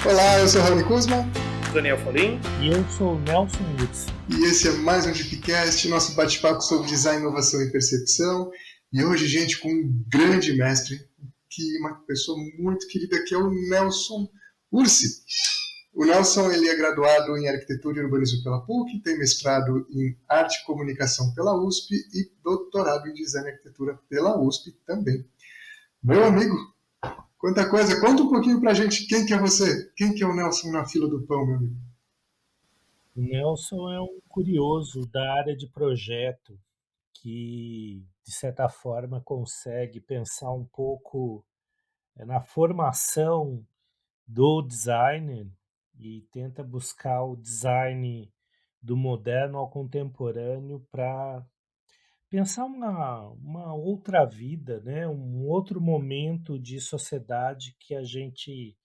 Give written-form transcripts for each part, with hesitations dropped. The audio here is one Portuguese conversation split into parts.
Olá, eu sou o Raoni Kuzma Daniel Folim. E eu sou o Nelson Woods. e esse é mais um Deepcast, nosso bate-papo sobre design, inovação e percepção. E hoje, gente, com um grande mestre, uma pessoa muito querida, que é o Nelson Ursi. O Nelson ele é graduado em Arquitetura e Urbanismo pela PUC, tem mestrado em Arte e Comunicação pela USP e doutorado em Design e Arquitetura pela USP também. Meu amigo, quanta coisa! Conta um pouquinho pra gente quem que é você, quem que é o Nelson na fila do pão, meu amigo. O Nelson é um curioso da área de projeto que, de certa forma, consegue pensar um pouco na formação do designer e tenta buscar o design do moderno ao contemporâneo para pensar uma outra vida, né? Um outro momento de sociedade que a gente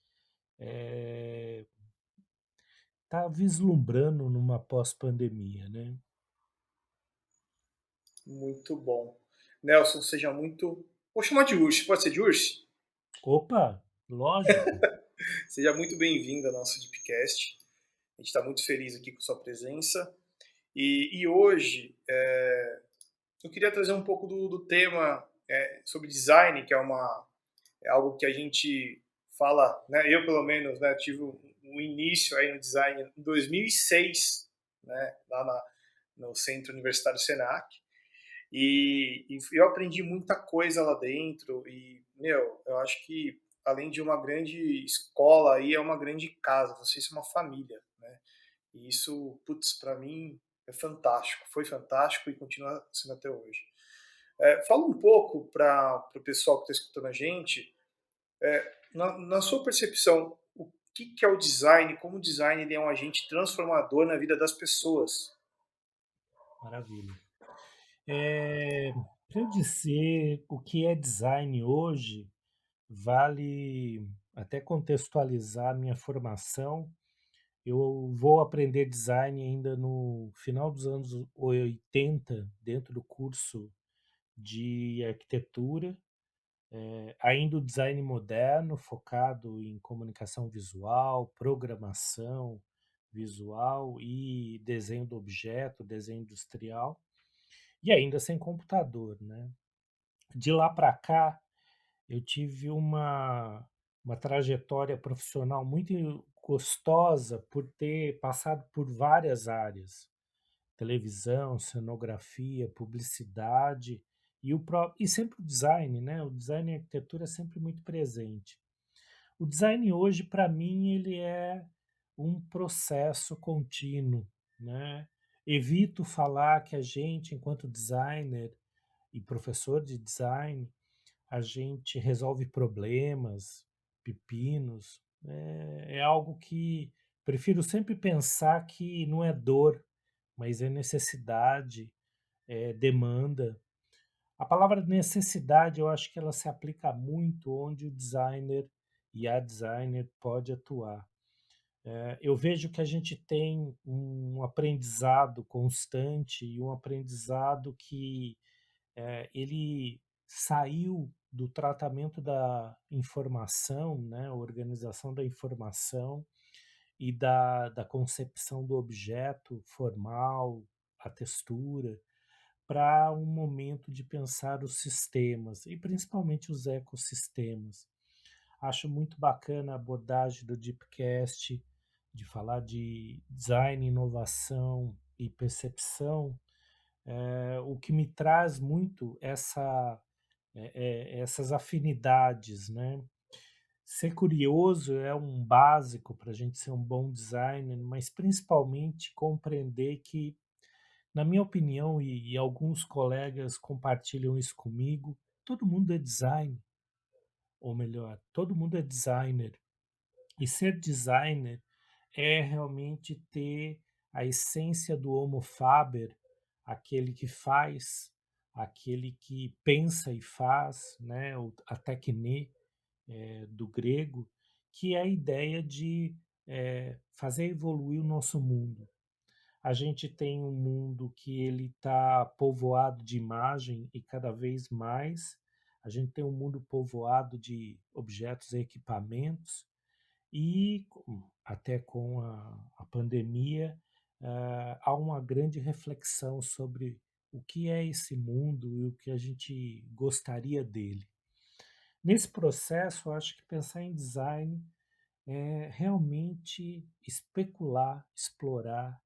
está vislumbrando numa pós-pandemia, né? Muito bom. Nelson, seja muito. Vou chamar de Urso, pode ser de Urso? Opa, lógico. Seja muito bem-vindo ao nosso Deepcast. A gente está muito feliz aqui com sua presença. E hoje eu queria trazer um pouco do tema sobre design, que é algo que a gente fala, né? Eu pelo menos, né, tive um início aí no design em 2006, né, no Centro Universitário Senac. E eu aprendi muita coisa lá dentro meu, eu acho que além de uma grande escola aí, é uma grande casa, vocês são uma família, né? E isso, putz, para mim é fantástico, foi fantástico e continua sendo até hoje. Fala um pouco para o pessoal que está escutando a gente, na sua percepção, o que é o design, como o design ele é um agente transformador na vida das pessoas. Maravilha. Para eu dizer o que é design hoje, vale até contextualizar a minha formação. Eu vou aprender design ainda no final dos anos 80, dentro do curso de arquitetura, ainda o design moderno, focado em comunicação visual, programação visual e desenho do objeto, desenho industrial, e ainda sem computador, né? De lá para cá, eu tive uma trajetória profissional muito gostosa por ter passado por várias áreas: televisão, cenografia, publicidade e sempre o design, né? O design e a arquitetura é sempre muito presente. O design hoje, para mim, ele é um processo contínuo, né? Evito falar que a gente, enquanto designer e professor de design, a gente resolve problemas, pepinos. É algo que prefiro sempre pensar que não é dor, mas é necessidade, é demanda. A palavra necessidade, eu acho que ela se aplica muito onde o designer e a designer pode atuar. Eu vejo que a gente tem um aprendizado constante e um aprendizado que ele saiu do tratamento da informação, né, organização da informação e da concepção do objeto formal, a textura, para um momento de pensar os sistemas e principalmente os ecossistemas. Acho muito bacana a abordagem do Deepcast, de falar de design, inovação e percepção, o que me traz muito essas afinidades, né? Ser curioso é um básico para a gente ser um bom designer, mas principalmente compreender que, na minha opinião, e alguns colegas compartilham isso comigo, todo mundo é design, ou melhor, todo mundo é designer. E ser designer é realmente ter a essência do homo faber, aquele que faz, aquele que pensa e faz, né? A techne do grego, que é a ideia de fazer evoluir o nosso mundo. A gente tem um mundo que ele está povoado de imagem e cada vez mais. A gente tem um mundo povoado de objetos e equipamentos E até com a pandemia, há uma grande reflexão sobre o que é esse mundo e o que a gente gostaria dele. Nesse processo, eu acho que pensar em design é realmente especular, explorar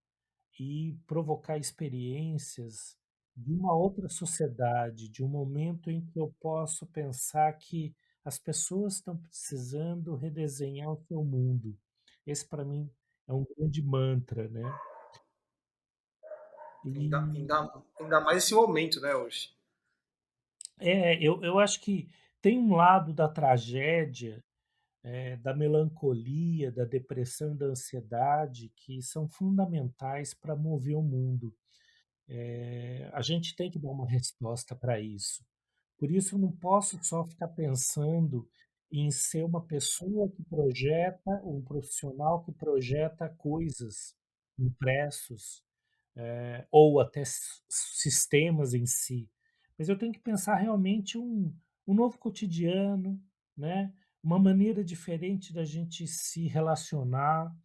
e provocar experiências de uma outra sociedade, de um momento em que eu posso pensar que as pessoas estão precisando redesenhar o seu mundo. Esse, para mim, é um grande mantra, né? Ainda, E ainda mais esse momento, né, hoje? eu acho que tem um lado da tragédia, da melancolia, da depressão e da ansiedade que são fundamentais para mover o mundo. A gente tem que dar uma resposta para isso. Por isso, eu não posso só ficar pensando em ser uma pessoa que projeta, um profissional que projeta coisas impressos, ou até sistemas em si. Mas eu tenho que pensar realmente um novo cotidiano, né? Uma maneira diferente da gente se relacionar,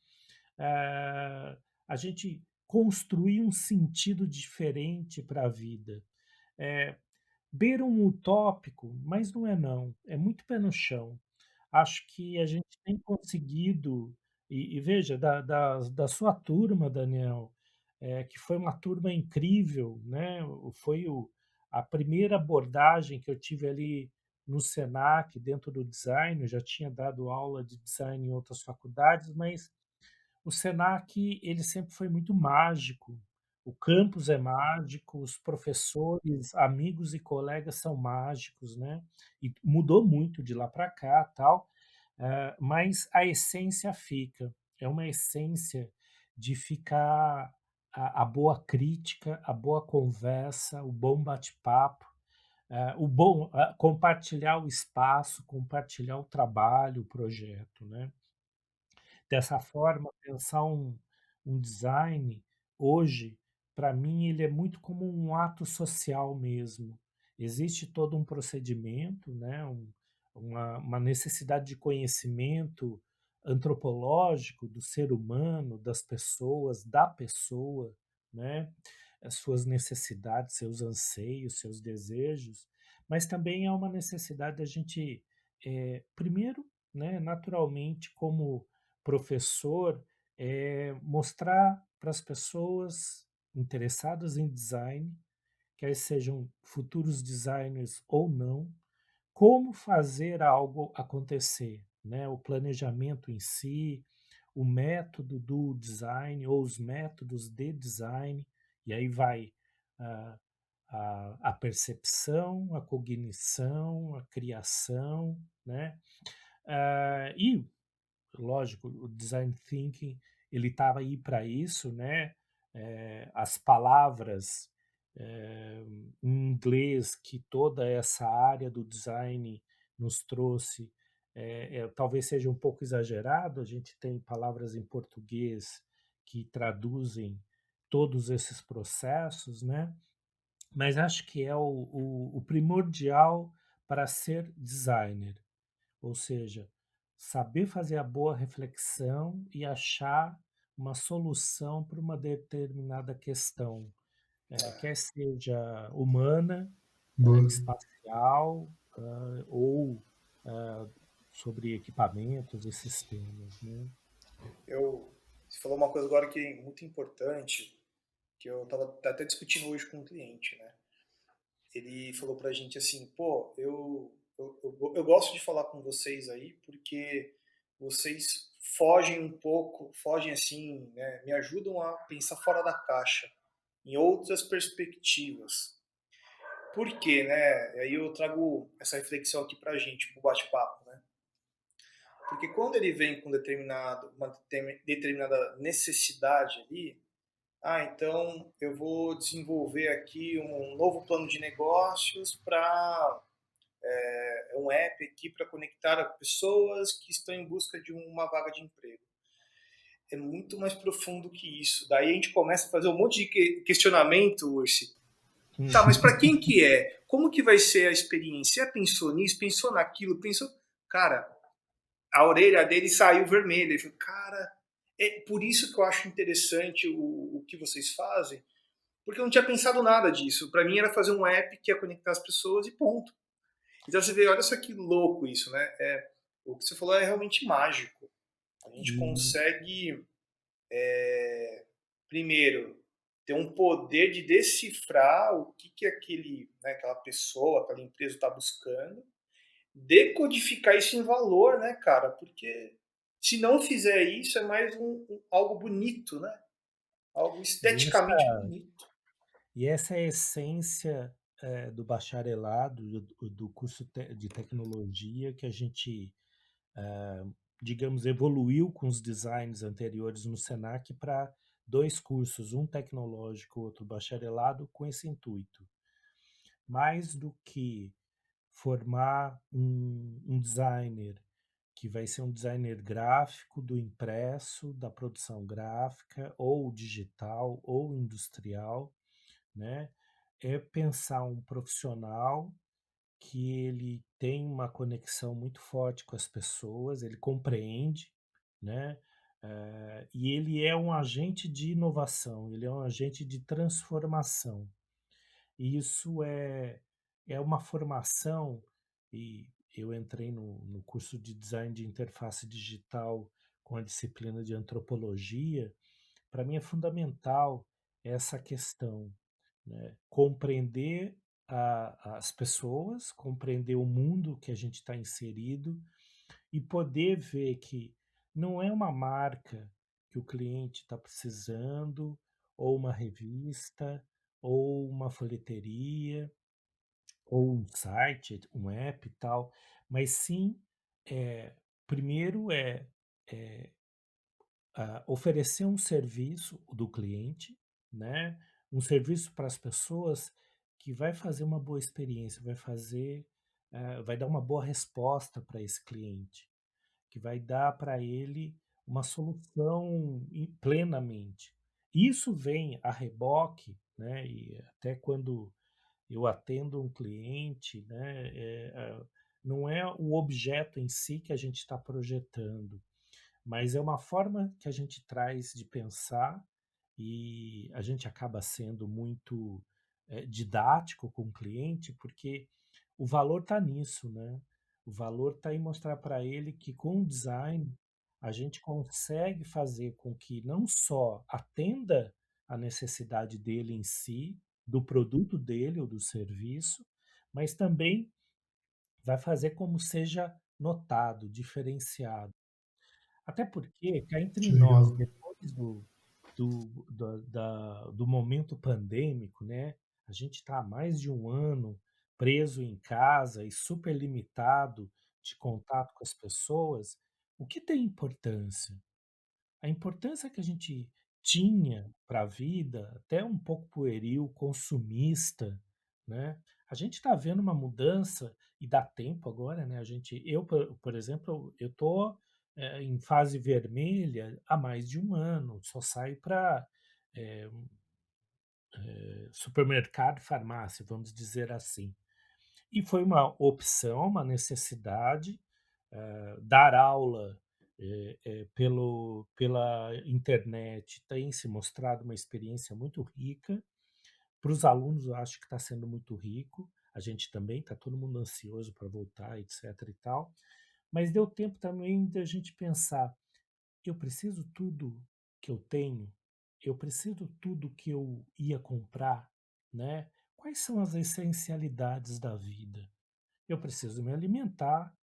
eh, a gente construir um sentido diferente para a vida. É, beira um utópico, mas não é não, é muito pé no chão. Acho que a gente tem conseguido, e veja, da sua turma, Daniel, que foi uma turma incrível, né? Foi a primeira abordagem que eu tive ali no Senac, dentro do design. Eu já tinha dado aula de design em outras faculdades, mas o Senac, ele sempre foi muito mágico. O campus é mágico, os professores, amigos e colegas são mágicos, né? E mudou muito de lá para cá, tal, mas a essência fica. É uma essência de ficar a boa crítica, a boa conversa, o bom bate-papo, o bom compartilhar o espaço, compartilhar o trabalho, o projeto, né? Dessa forma, pensar um design hoje, para mim, ele é muito como um ato social mesmo. Existe todo um procedimento, né? Uma necessidade de conhecimento antropológico do ser humano, das pessoas, da pessoa, né? As suas necessidades, seus anseios, seus desejos, mas também há uma necessidade da gente, primeiro, né, naturalmente, como professor, mostrar para as pessoas interessadas em design, quer sejam futuros designers ou não, como fazer algo acontecer, né? O planejamento em si, o método do design ou os métodos de design, e aí vai a, a percepção, a cognição, a criação, né? E lógico, o design thinking ele estava aí para isso, né? As palavras em inglês que toda essa área do design nos trouxe, talvez seja um pouco exagerado. A gente tem palavras em português que traduzem todos esses processos, né? Mas acho que é o primordial para ser designer, ou seja, saber fazer a boa reflexão e achar uma solução para uma determinada questão, quer seja humana, Boa. espacial, ou ah, sobre equipamentos e sistemas, né? Você falou uma coisa agora que é muito importante, que eu estava até discutindo hoje com um cliente, né? Ele falou pra gente assim, pô, eu gosto de falar com vocês aí porque vocês fogem um pouco, fogem assim, né, me ajudam a pensar fora da caixa, em outras perspectivas. Por quê, né? Aí eu trago essa reflexão aqui pra gente, pro bate-papo, né? Porque quando ele vem com uma determinada necessidade ali, então eu vou desenvolver aqui um novo plano de negócios para um app aqui para conectar pessoas que estão em busca de uma vaga de emprego. É muito mais profundo que isso. Daí a gente começa a fazer um monte de questionamento, Ursi. Tá, mas para quem que é? Como que vai ser a experiência? Pensou nisso? Pensou naquilo? Pensou... Cara, a orelha dele saiu vermelha. Ele falou, cara, é por isso que eu acho interessante o que vocês fazem, porque eu não tinha pensado nada disso. Para mim era fazer um app que ia conectar as pessoas e ponto. Então você vê, olha só que louco isso, né? O que você falou é realmente mágico. A gente E consegue, primeiro, ter um poder de decifrar o que aquele, né, aquela pessoa, aquela empresa está buscando, decodificar isso em valor, né, cara? Porque se não fizer isso, é mais algo bonito, né? Algo e esteticamente essa bonito. e essa é a essência, do bacharelado, do curso de tecnologia que a gente, digamos, evoluiu com os designs anteriores no Senac para 2 cursos, um tecnológico, outro bacharelado, com esse intuito. Mais do que formar um designer que vai ser um designer gráfico do impresso, da produção gráfica, ou digital, ou industrial, né? É pensar um profissional que ele tem uma conexão muito forte com as pessoas, ele compreende, né? E ele é um agente de inovação, ele é um agente de transformação. E isso é uma formação, e eu entrei no curso de design de interface digital com a disciplina de antropologia. Para mim é fundamental essa questão, né? Compreender as pessoas, compreender o mundo que a gente está inserido e poder ver que não é uma marca que o cliente está precisando, ou uma revista, ou uma folheteria, ou um site, um app e tal, mas sim, é, primeiro é oferecer um serviço do cliente, né? Um serviço para as pessoas que vai fazer uma boa experiência, vai dar uma boa resposta para esse cliente, que vai dar para ele uma solução plenamente. Isso vem a reboque, né? E até quando eu atendo um cliente, né? Não é o objeto em si que a gente está projetando, mas é uma forma que a gente traz de pensar, e a gente acaba sendo muito didático com o cliente, porque o valor está nisso, né? O valor está em mostrar para ele que com o design a gente consegue fazer com que não só atenda a necessidade dele em si, do produto dele ou do serviço, mas também vai fazer como seja notado, diferenciado. Até porque, cá entre Que nós, legal. depois do momento pandêmico, né? A gente está há mais de um ano preso em casa e super limitado de contato com as pessoas. O que tem importância? A importância que a gente tinha para a vida, até um pouco pueril, consumista, né? A gente está vendo uma mudança e dá tempo agora, né? Por exemplo, eu tô em fase vermelha há mais de um ano, só saio para supermercado, farmácia, vamos dizer assim. E foi uma opção, uma necessidade. Dar aula pela internet tem se mostrado uma experiência muito rica. Para os alunos, eu acho que está sendo muito rico. A gente também, está todo mundo ansioso para voltar, etc. e tal. Mas deu tempo também da gente pensar: eu preciso tudo que eu tenho? Eu preciso tudo que eu ia comprar, né? Quais são as essencialidades da vida? Eu preciso me alimentar,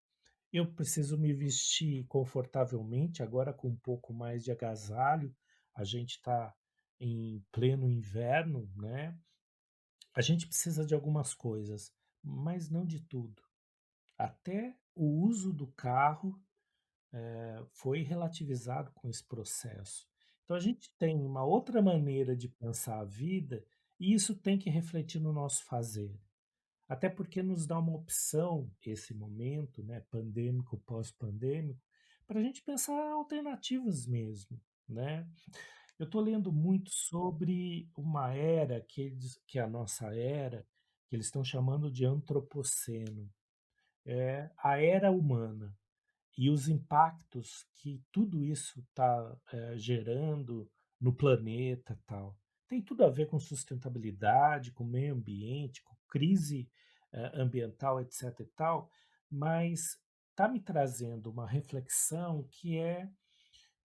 eu preciso me vestir confortavelmente, agora com um pouco mais de agasalho. A gente está em pleno inverno, né? A gente precisa de algumas coisas, mas não de tudo. Até o uso do carro foi relativizado com esse processo. Então a gente tem uma outra maneira de pensar a vida, e isso tem que refletir no nosso fazer. Até porque nos dá uma opção, esse momento, né, pandêmico, pós-pandêmico, para a gente pensar alternativas mesmo, né? Eu estou lendo muito sobre uma era que é a nossa era, que eles estão chamando de antropoceno, é a era humana. e os impactos que tudo isso está gerando no planeta tal. Tem tudo a ver com sustentabilidade, com meio ambiente, com crise ambiental, etc. e tal, mas está me trazendo uma reflexão que é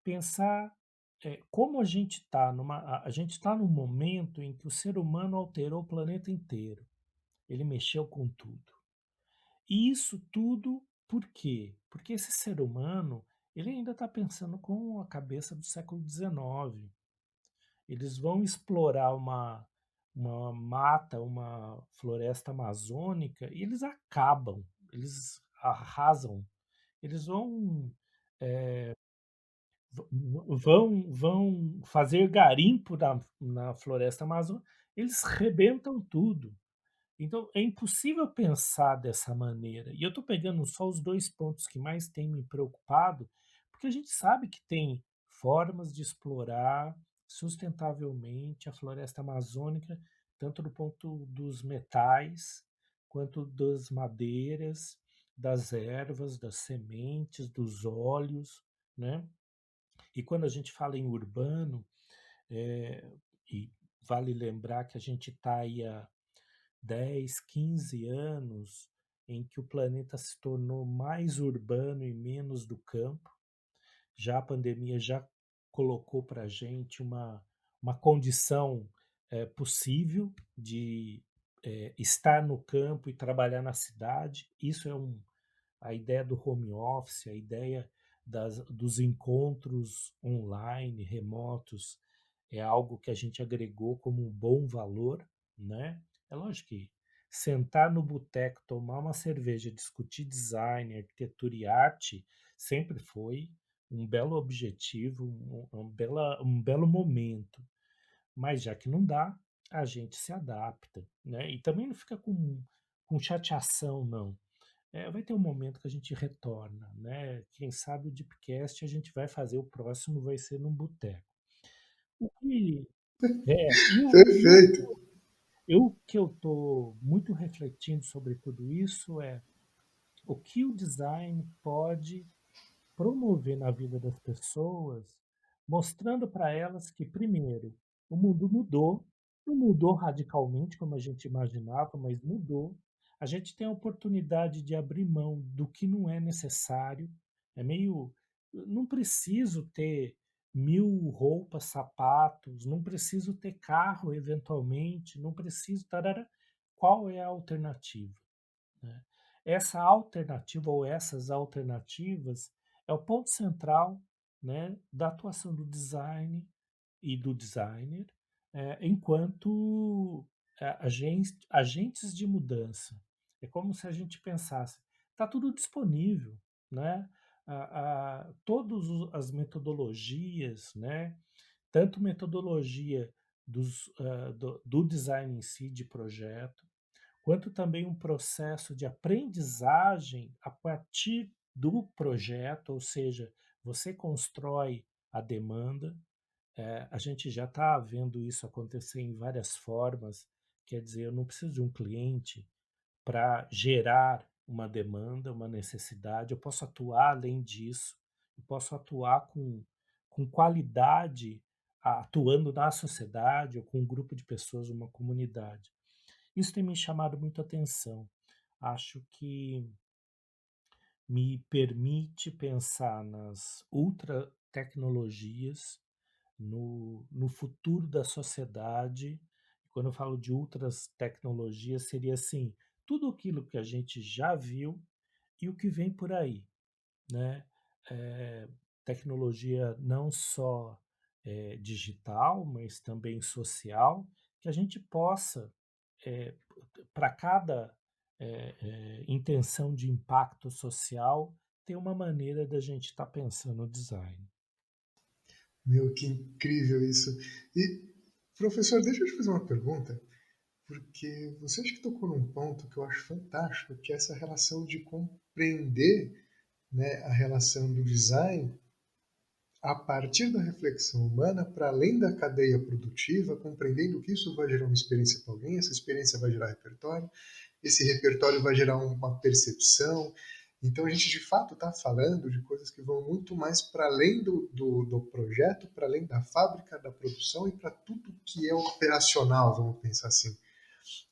pensar como a gente está a gente está num momento em que o ser humano alterou o planeta inteiro. Ele mexeu com tudo. E isso tudo por quê? Porque esse ser humano, ele ainda está pensando com a cabeça do século XIX. Eles vão explorar uma mata, uma floresta amazônica, e eles acabam, eles arrasam, eles vão fazer garimpo na floresta amazônica, eles rebentam tudo. Então, é impossível pensar dessa maneira. E eu estou pegando só os dois pontos que mais têm me preocupado, porque a gente sabe que tem formas de explorar sustentavelmente a floresta amazônica, tanto do ponto dos metais, quanto das madeiras, das ervas, das sementes, dos óleos, né? E quando a gente fala em urbano, é, e vale lembrar que a gente está aí há 10, 15 anos em que o planeta se tornou mais urbano e menos do campo. Já a pandemia já colocou para a gente uma condição possível de estar no campo e trabalhar na cidade. Isso é a ideia do home office, a ideia dos encontros online, remotos, é algo que a gente agregou como um bom valor, né? É lógico que sentar no boteco, tomar uma cerveja, discutir design, arquitetura e arte sempre foi um belo objetivo, um belo momento. Mas já que não dá, a gente se adapta, né? E também não fica com chateação, não. Vai ter um momento que a gente retorna, né? Quem sabe o Deepcast a gente vai fazer, o próximo vai ser num boteco. O que Perfeito. o que eu estou muito refletindo sobre tudo isso é o que o design pode promover na vida das pessoas, mostrando para elas que, primeiro, o mundo mudou, não mudou radicalmente como a gente imaginava, mas mudou. A gente tem a oportunidade de abrir mão do que não é necessário. É meio. Não preciso ter 1000 roupas, sapatos, não preciso ter carro eventualmente, não preciso. Tarara. Qual é a alternativa? Né? Essa alternativa ou essas alternativas é o ponto central, né, da atuação do design e do designer enquanto agentes de mudança. É como se a gente pensasse, está tudo disponível, né? Todas as metodologias, né? Tanto metodologia do design em si, de projeto, quanto também um processo de aprendizagem a partir do projeto, ou seja, você constrói a demanda. A gente já está vendo isso acontecer em várias formas, quer dizer, eu não preciso de um cliente para gerar uma demanda, uma necessidade, eu posso atuar além disso, eu posso atuar com qualidade, atuando na sociedade ou com um grupo de pessoas, uma comunidade. Isso tem me chamado muito a atenção. Acho que me permite pensar nas ultra tecnologias, no futuro da sociedade. Quando eu falo de ultras tecnologias, seria assim, tudo aquilo que a gente já viu e o que vem por aí, né? Eh, Tecnologia não só digital, mas também social, que a gente possa para cada intenção de impacto social, tem uma maneira da gente estar pensando o design. Meu, que incrível isso. E, professor, deixa eu te fazer uma pergunta, porque você acha que tocou num ponto que eu acho fantástico, que é essa relação de compreender, né, a relação do design a partir da reflexão humana para além da cadeia produtiva, compreendendo que isso vai gerar uma experiência para alguém, essa experiência vai gerar repertório, esse repertório vai gerar uma percepção. Então a gente de fato está falando de coisas que vão muito mais para além do projeto, para além da fábrica, da produção e para tudo que é operacional, vamos pensar assim.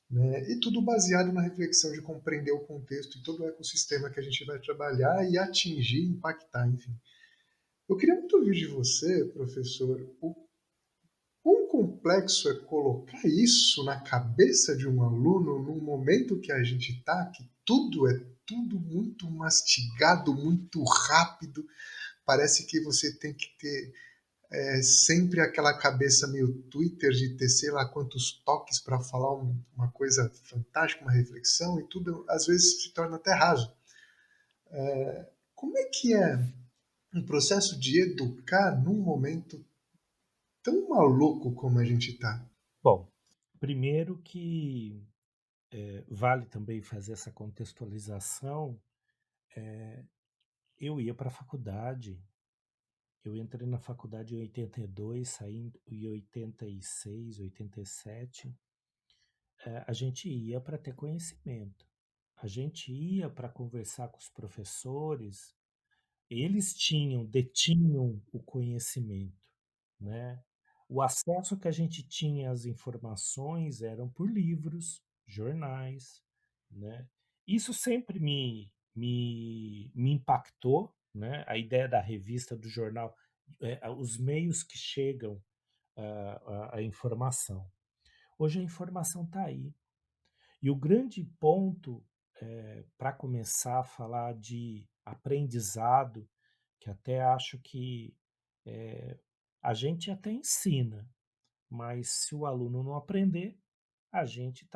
Né? E tudo baseado na reflexão de compreender o contexto e todo o ecossistema que a gente vai trabalhar e atingir, impactar, enfim. Eu queria muito ouvir de você, professor, o quão complexo é colocar isso na cabeça de um aluno num momento que a gente está, que tudo é tudo muito mastigado, muito rápido. Parece que você tem que ter sempre aquela cabeça meio Twitter de ter sei lá quantos toques para falar uma coisa fantástica, uma reflexão, e tudo às vezes se torna até raso. Como é que é um processo de educar num momento tão maluco como a gente está? Bom, primeiro que vale também fazer essa contextualização. Eu ia para a faculdade, eu entrei na faculdade em 82, saí em 86, 87. A gente ia para ter conhecimento. A gente ia para conversar com os professores. Eles detinham o conhecimento, né? O acesso que a gente tinha às informações eram por livros, jornais, né? Isso sempre me impactou, né? A ideia da revista, do jornal, os meios que chegam à informação. Hoje a informação está aí. E o grande ponto, para começar a falar de aprendizado, que até acho que eh, a gente até ensina, mas se o aluno não aprender, a gente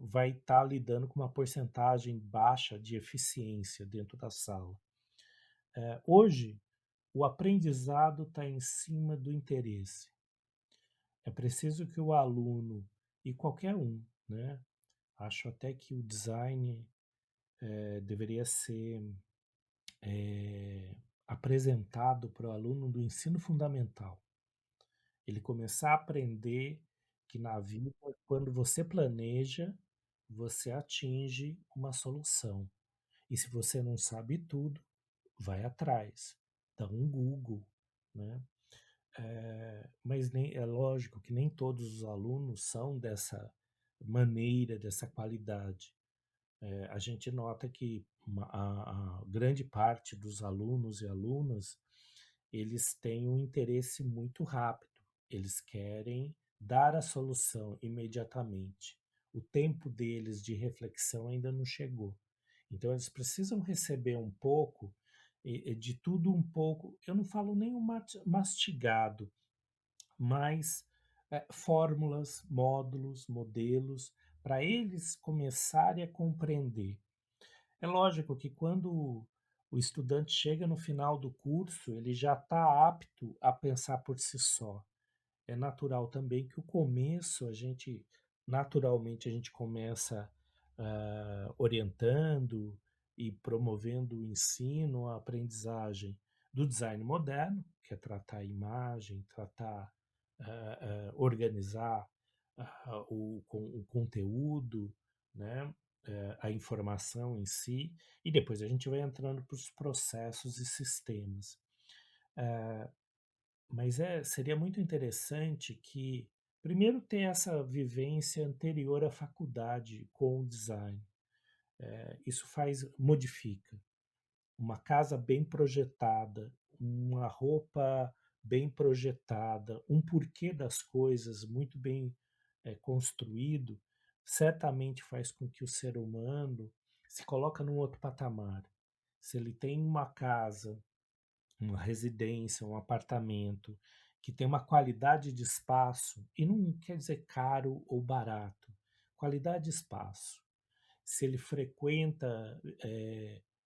vai estar lidando com uma porcentagem baixa de eficiência dentro da sala. Hoje, o aprendizado está em cima do interesse. É preciso que o aluno, e qualquer um, né? Acho até que o design deveria ser apresentado para o aluno do ensino fundamental. Ele começar a aprender que na vida, quando você planeja, você atinge uma solução. E se você não sabe tudo, vai atrás, dá um Google, né? Mas é lógico que nem todos os alunos são dessa maneira, dessa qualidade. A gente nota que a grande parte dos alunos e alunas, eles têm um interesse muito rápido. Eles querem dar a solução imediatamente. O tempo deles de reflexão ainda não chegou. Então, eles precisam receber um pouco de tudo um pouco. Eu não falo nem um mastigado, mas fórmulas, módulos, modelos, para eles começarem a compreender. É lógico que quando o estudante chega no final do curso, ele já está apto a pensar por si só. É natural também que o começo naturalmente a gente começa orientando e promovendo o ensino, a aprendizagem do design moderno, que é tratar a imagem, tratar, organizar o conteúdo, né? A informação em si, e depois a gente vai entrando para os processos e sistemas. Mas seria muito interessante que, primeiro, ter essa vivência anterior à faculdade com o design. Isso modifica. Uma casa bem projetada, uma roupa bem projetada, um porquê das coisas muito bem construído, certamente faz com que o ser humano se coloque num outro patamar. Se ele tem uma casa, uma residência, um apartamento que tem uma qualidade de espaço, e não quer dizer caro ou barato, qualidade de espaço. Se ele frequenta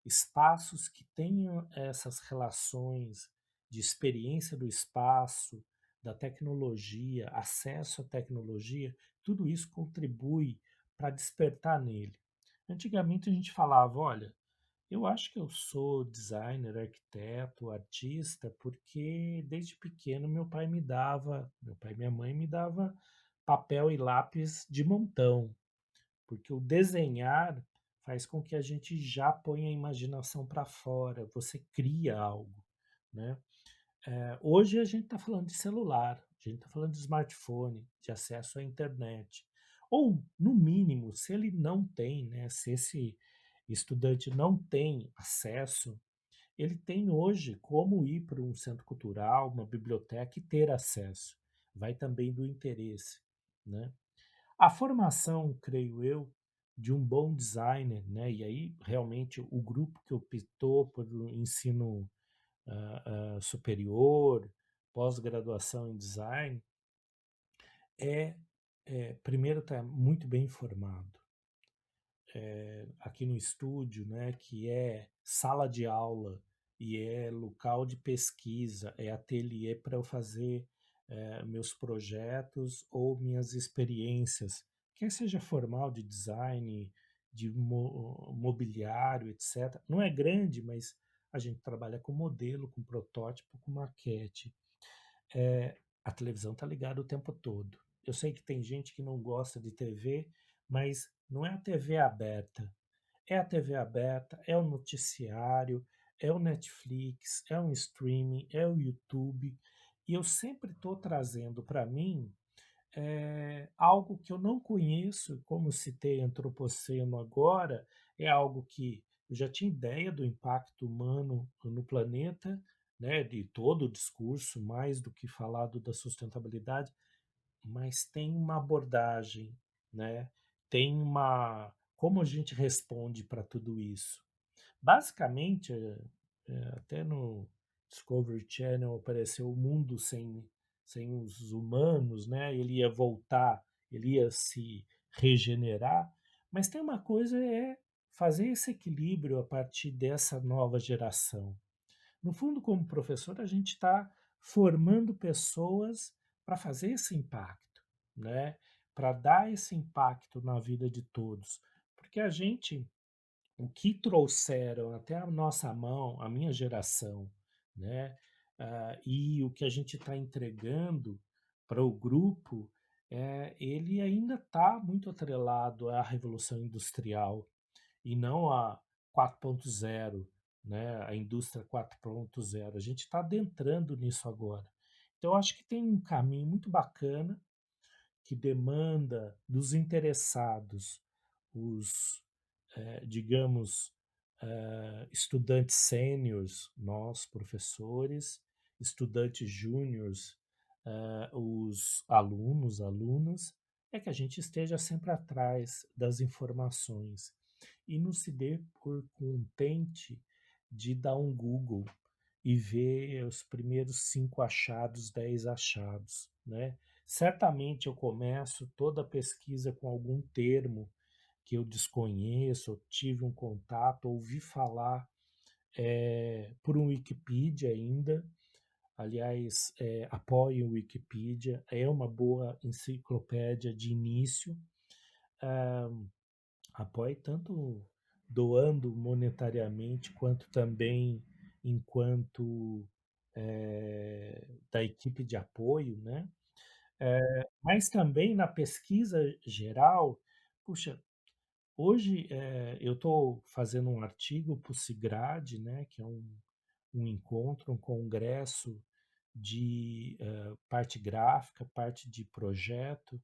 espaços que tenham essas relações de experiência do espaço, da tecnologia, acesso à tecnologia, tudo isso contribui para despertar nele. Antigamente a gente falava, olha, eu acho que eu sou designer, arquiteto, artista, porque desde pequeno meu pai e minha mãe me dava papel e lápis de montão, porque o desenhar faz com que a gente já ponha a imaginação para fora, você cria algo, né? Hoje a gente está falando de celular, a gente está falando de smartphone, de acesso à internet. Ou, no mínimo, se ele não tem, né, se esse estudante não tem acesso, ele tem hoje como ir para um centro cultural, uma biblioteca e ter acesso. Vai também do interesse, né? A formação, creio eu, de um bom designer, né? E aí realmente o grupo que optou por um ensino superior, pós-graduação em design, é, primeiro estar muito bem informado. Aqui no estúdio, né, que é sala de aula e é local de pesquisa, é ateliê para eu fazer meus projetos ou minhas experiências, quer seja formal de design, de mobiliário, etc. Não é grande, mas a gente trabalha com modelo, com protótipo, com maquete. A televisão está ligada o tempo todo. Eu sei que tem gente que não gosta de TV, mas não é a TV aberta. É a TV aberta, é o noticiário, é o Netflix, é um streaming, é o YouTube. E eu sempre estou trazendo para mim algo que eu não conheço, como citei antropoceno agora, é algo que eu já tinha ideia do impacto humano no planeta, né, de todo o discurso, mais do que falado da sustentabilidade, mas tem uma abordagem, né? Tem uma como a gente responde para tudo isso. Basicamente, até no Discovery Channel apareceu o mundo sem os humanos, né? Ele ia voltar, ele ia se regenerar, mas tem uma coisa fazer esse equilíbrio a partir dessa nova geração. No fundo, como professor, a gente está formando pessoas para fazer esse impacto, né? Para dar esse impacto na vida de todos. Porque o que trouxeram até a nossa mão, a minha geração, né? E o que a gente está entregando para o grupo, ele ainda está muito atrelado à Revolução Industrial e não a 4.0, né? A indústria 4.0. A gente está adentrando nisso agora. Então, eu acho que tem um caminho muito bacana que demanda dos interessados, os, digamos, estudantes sêniores, nós, professores, estudantes júniores, os alunos, alunas, é que a gente esteja sempre atrás das informações e não se dê por contente de dar um Google e ver os primeiros 5 achados, 10 achados, né? Certamente eu começo toda a pesquisa com algum termo que eu desconheço, eu tive um contato, ouvi falar por um Wikipedia ainda. Aliás, apoie o Wikipedia, é uma boa enciclopédia de início. Ah, apoie tanto doando monetariamente, quanto também enquanto da equipe de apoio, né? Mas também na pesquisa geral, puxa, hoje eu estou fazendo um artigo para o CIGRAD, né, que é um encontro, um congresso de parte gráfica, parte de projeto,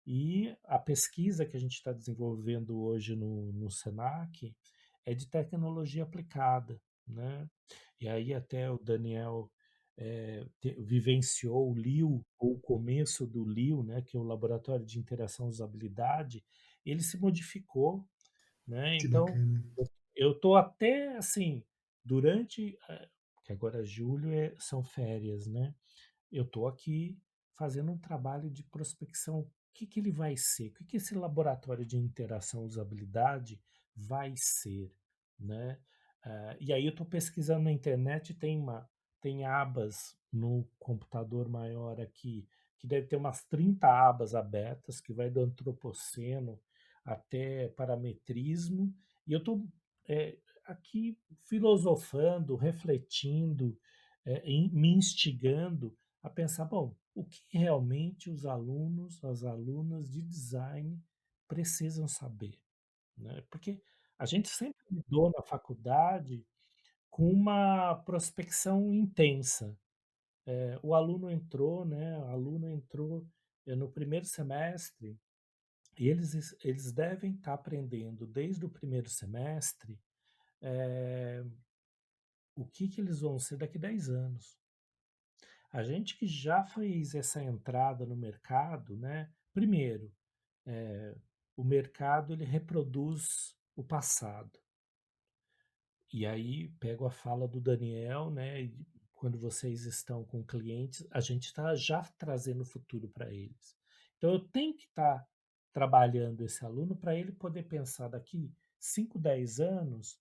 e a pesquisa que a gente está desenvolvendo hoje no Senac é de tecnologia aplicada, né? E aí até o Daniel vivenciou o LIU, ou o começo do LIU, né, que é o Laboratório de Interação e Usabilidade, ele se modificou, né? Que Então, bacana. eu estou até assim, durante, que agora julho são férias, né? Eu estou aqui fazendo um trabalho de prospecção. O que, que ele vai ser? O que, que esse laboratório de interação e usabilidade vai ser? Né? E aí eu estou pesquisando na internet, tem abas no computador maior aqui, que deve ter umas 30 abas abertas, que vai do antropoceno até parametrismo, e eu estou aqui filosofando, refletindo, me instigando a pensar, bom, o que realmente os alunos, as alunas de design precisam saber, né? Porque A gente sempre lidou na faculdade com uma prospecção intensa. O aluno entrou, né, a aluna entrou, no primeiro semestre e eles devem estar aprendendo desde o primeiro semestre, eh, o que que eles vão ser daqui 10 anos. A gente que já fez essa entrada no mercado, né, primeiro, eh, o mercado ele reproduz o passado. E aí pego a fala do Daniel, né, e quando vocês estão com clientes, a gente está já trazendo o futuro para eles. Então eu tenho que estar trabalhando esse aluno para ele poder pensar daqui 5, 10 anos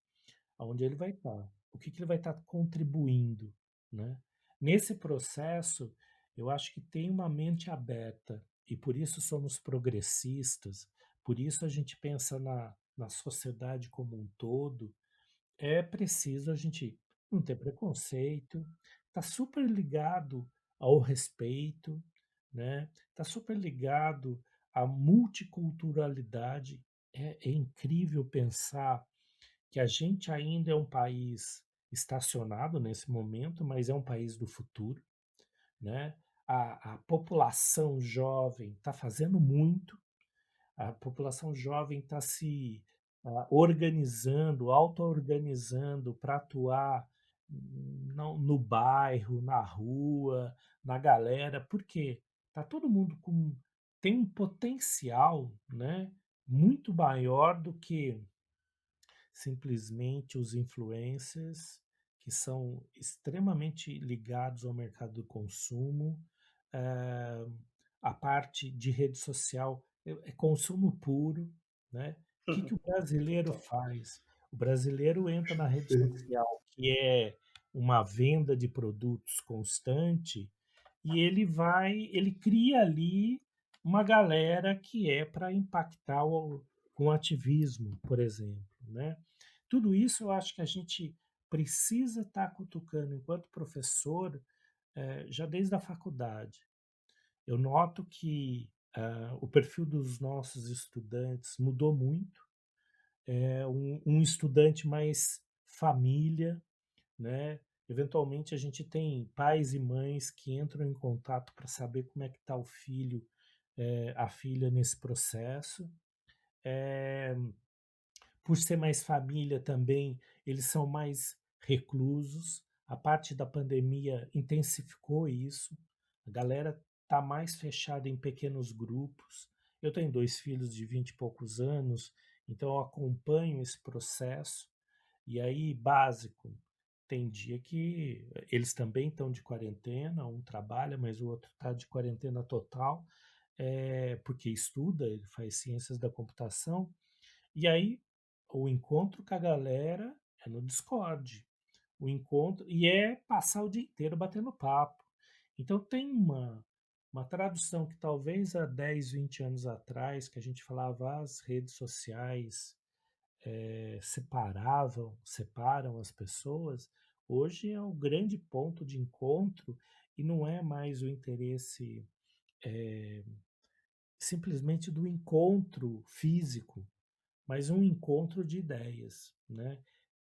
aonde ele vai estar, o que que ele vai estar contribuindo, né? Nesse processo, eu acho que tem uma mente aberta e por isso somos progressistas, por isso a gente pensa na sociedade como um todo. É preciso a gente não ter preconceito, tá super ligado ao respeito, né? Tá super ligado à multiculturalidade. É incrível pensar que a gente ainda é um país estacionado nesse momento, mas é um país do futuro, né? A população jovem está fazendo muito, a população jovem está se organizando, auto-organizando para atuar no bairro, na rua, na galera, porque tá todo mundo tem um potencial, né, muito maior do que simplesmente os influencers, que são extremamente ligados ao mercado do consumo, eh, a parte de rede social é consumo puro, né? O que que o brasileiro Total. faz? O brasileiro entra na rede Perfeito. social, que é uma venda de produtos constante, e ele cria ali uma galera que é para impactar com ativismo, por exemplo, né? Tudo isso eu acho que a gente precisa estar cutucando enquanto professor, já desde a faculdade. Eu noto que o perfil dos nossos estudantes mudou muito. É um estudante mais família, né? Eventualmente a gente tem pais e mães que entram em contato para saber como é que está o filho, a filha nesse processo. É, por ser mais família também, eles são mais reclusos. A parte da pandemia intensificou isso. A galera tá mais fechada em pequenos grupos. Eu tenho dois filhos de 20 e poucos anos, então eu acompanho esse processo. E aí, básico, tem dia que eles também estão de quarentena, um trabalha, mas o outro está de quarentena total, porque estuda, ele faz ciências da computação, e aí o encontro com a galera é no Discord. O encontro e é passar o dia inteiro batendo papo. Então tem uma tradução que talvez há 10, 20 anos atrás, que a gente falava as redes sociais separam as pessoas, hoje é o grande ponto de encontro e não é mais o interesse simplesmente do encontro físico, mas um encontro de ideias, né?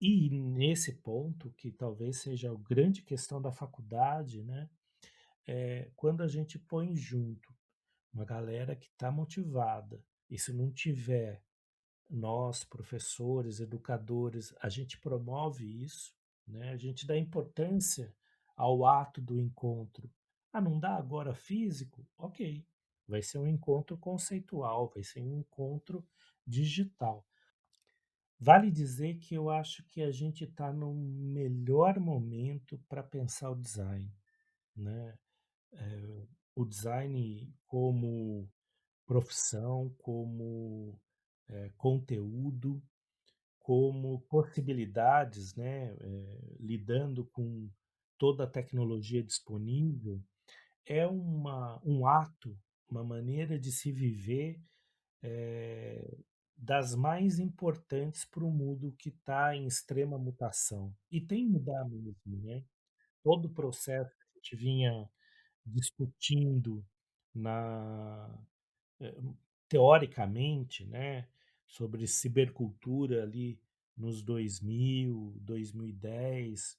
E nesse ponto, que talvez seja a grande questão da faculdade, né? Quando a gente põe junto uma galera que está motivada, e se não tiver nós, professores, educadores, a gente promove isso, né? A gente dá importância ao ato do encontro. Ah, não dá agora físico? Ok. Vai ser um encontro conceitual, vai ser um encontro digital. Vale dizer que eu acho que a gente está no melhor momento para pensar o design, né? O design como profissão, como conteúdo, como possibilidades, né? Lidando com toda a tecnologia disponível, é um ato, uma maneira de se viver das mais importantes para o mundo que está em extrema mutação. E tem que mudar mesmo, né? Todo o processo que a gente vinha discutindo na, eh, teoricamente, né? sobre cibercultura ali nos 2000, 2010,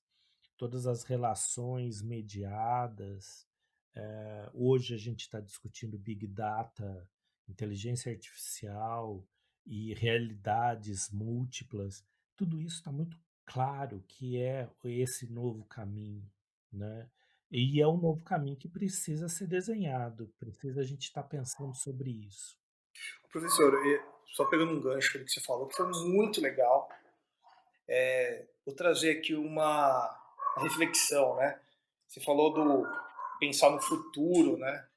todas as relações mediadas. Hoje a gente está discutindo Big Data, inteligência artificial e realidades múltiplas. Tudo isso está muito claro que é esse novo caminho, né? E é um novo caminho que precisa ser desenhado, precisa a gente estar pensando sobre isso. Professor, só pegando um gancho ali que você falou, que foi muito legal, vou trazer aqui uma reflexão, né? Você falou do pensar no futuro, né?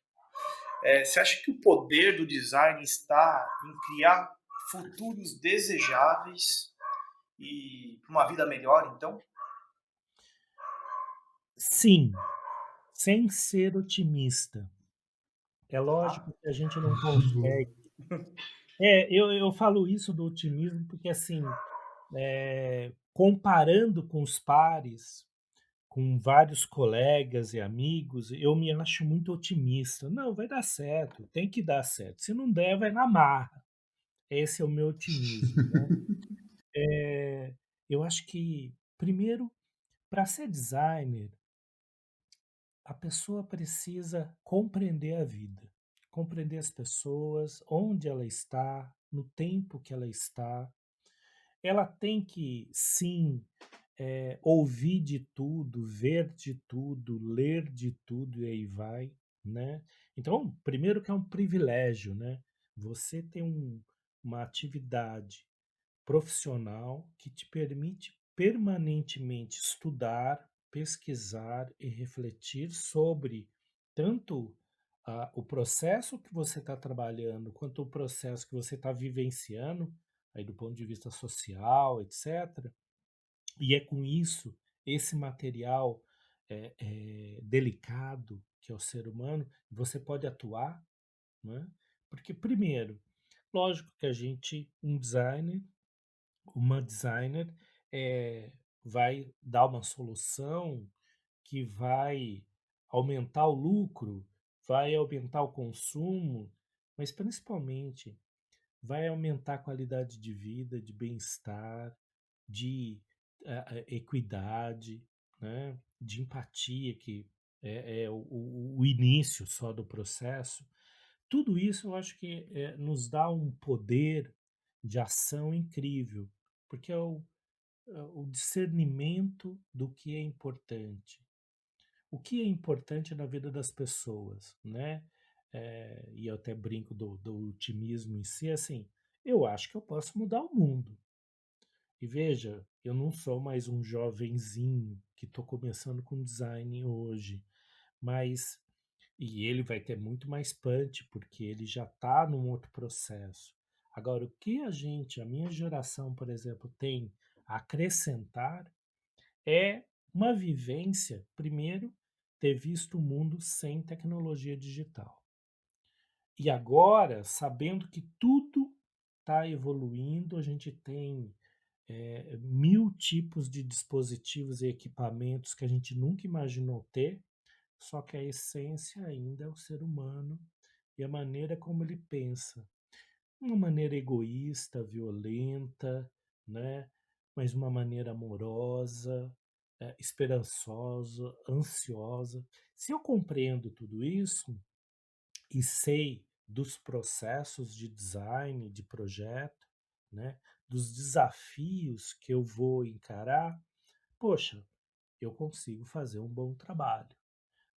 Você acha que o poder do design está em criar futuros desejáveis e uma vida melhor, então? Sim, sem ser otimista. É lógico que a gente não consegue. Eu falo isso do otimismo porque, assim, comparando com os pares, com vários colegas e amigos, eu me acho muito otimista. Não, vai dar certo, tem que dar certo. Se não der, vai na marra. Esse é o meu otimismo, né. Eu acho que, primeiro, para ser designer, a pessoa precisa compreender a vida, compreender as pessoas, onde ela está, no tempo que ela está. Ela tem que, sim, ouvir de tudo, ver de tudo, ler de tudo e aí vai, né? Então, primeiro que é um privilégio, né? Você tem uma atividade profissional que te permite permanentemente estudar, pesquisar e refletir sobre tanto o processo que você está trabalhando, quanto o processo que você está vivenciando, aí do ponto de vista social, etc. E é com isso, esse material delicado que é o ser humano, você pode atuar, né? Porque, primeiro, lógico que a gente, um designer, uma designer, vai dar uma solução que vai aumentar o lucro, vai aumentar o consumo, mas principalmente vai aumentar a qualidade de vida, de bem-estar, de equidade, né? De empatia, que é o início só do processo. Tudo isso eu acho que nos dá um poder de ação incrível, porque é o discernimento do que é importante. O que é importante na vida das pessoas, né? E eu até brinco do otimismo em si, assim, eu acho que eu posso mudar o mundo. E veja, eu não sou mais um jovenzinho que estou começando com design hoje, mas e ele vai ter muito mais punch, porque ele já está num outro processo. Agora, o que a minha geração, por exemplo, tem a acrescentar é uma vivência, primeiro, ter visto o mundo sem tecnologia digital. E agora, sabendo que tudo está evoluindo, a gente tem mil tipos de dispositivos e equipamentos que a gente nunca imaginou ter, só que a essência ainda é o ser humano e a maneira como ele pensa. Uma maneira egoísta, violenta, né? Mas uma maneira amorosa, esperançosa, ansiosa. Se eu compreendo tudo isso e sei dos processos de design, de projeto, né? Dos desafios que eu vou encarar, poxa, eu consigo fazer um bom trabalho.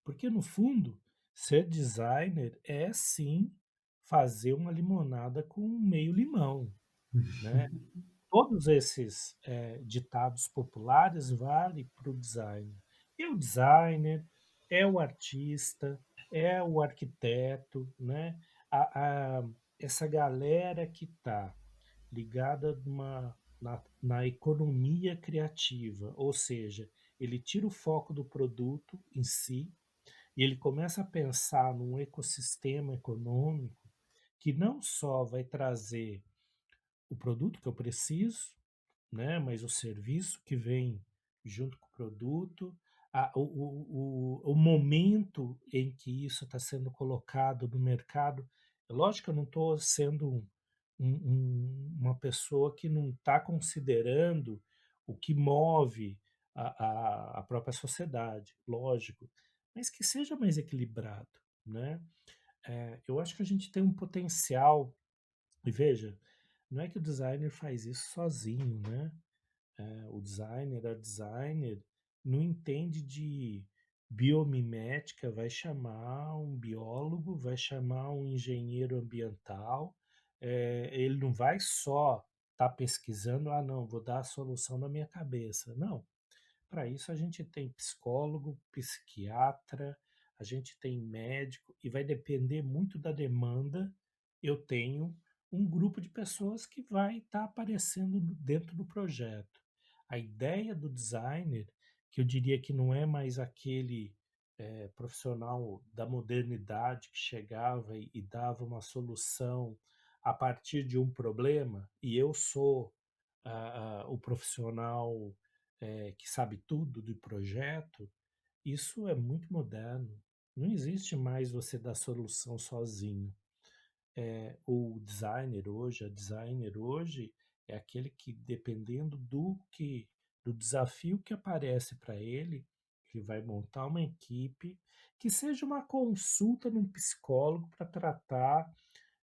Porque, no fundo, ser designer é sim fazer uma limonada com meio limão, né? Todos esses ditados populares valem para o designer. E o designer é o artista, é o arquiteto, né? Essa galera que está ligada na economia criativa, ou seja, ele tira o foco do produto em si e ele começa a pensar num ecossistema econômico que não só vai trazer o produto que eu preciso, né, mas o serviço que vem junto com o produto, o momento em que isso está sendo colocado no mercado. É lógico que eu não estou sendo uma pessoa que não está considerando o que move a própria sociedade, lógico, mas que seja mais equilibrado, né? Eu acho que a gente tem um potencial, e veja, não é que o designer faz isso sozinho, né? O designer, a designer, não entende de biomimética, vai chamar um biólogo, vai chamar um engenheiro ambiental, ele não vai só estar pesquisando, ah, não, vou dar a solução na minha cabeça. Não, para isso a gente tem psicólogo, psiquiatra, a gente tem médico e vai depender muito da demanda. Eu tenho um grupo de pessoas que vai estar aparecendo dentro do projeto. A ideia do designer, que eu diria que não é mais aquele profissional da modernidade que chegava e dava uma solução a partir de um problema, e eu sou o profissional que sabe tudo do projeto, isso é muito moderno. Não existe mais você dar solução sozinho. O designer hoje, a designer hoje, é aquele que, dependendo do desafio que aparece para ele vai montar uma equipe que seja uma consulta num psicólogo para tratar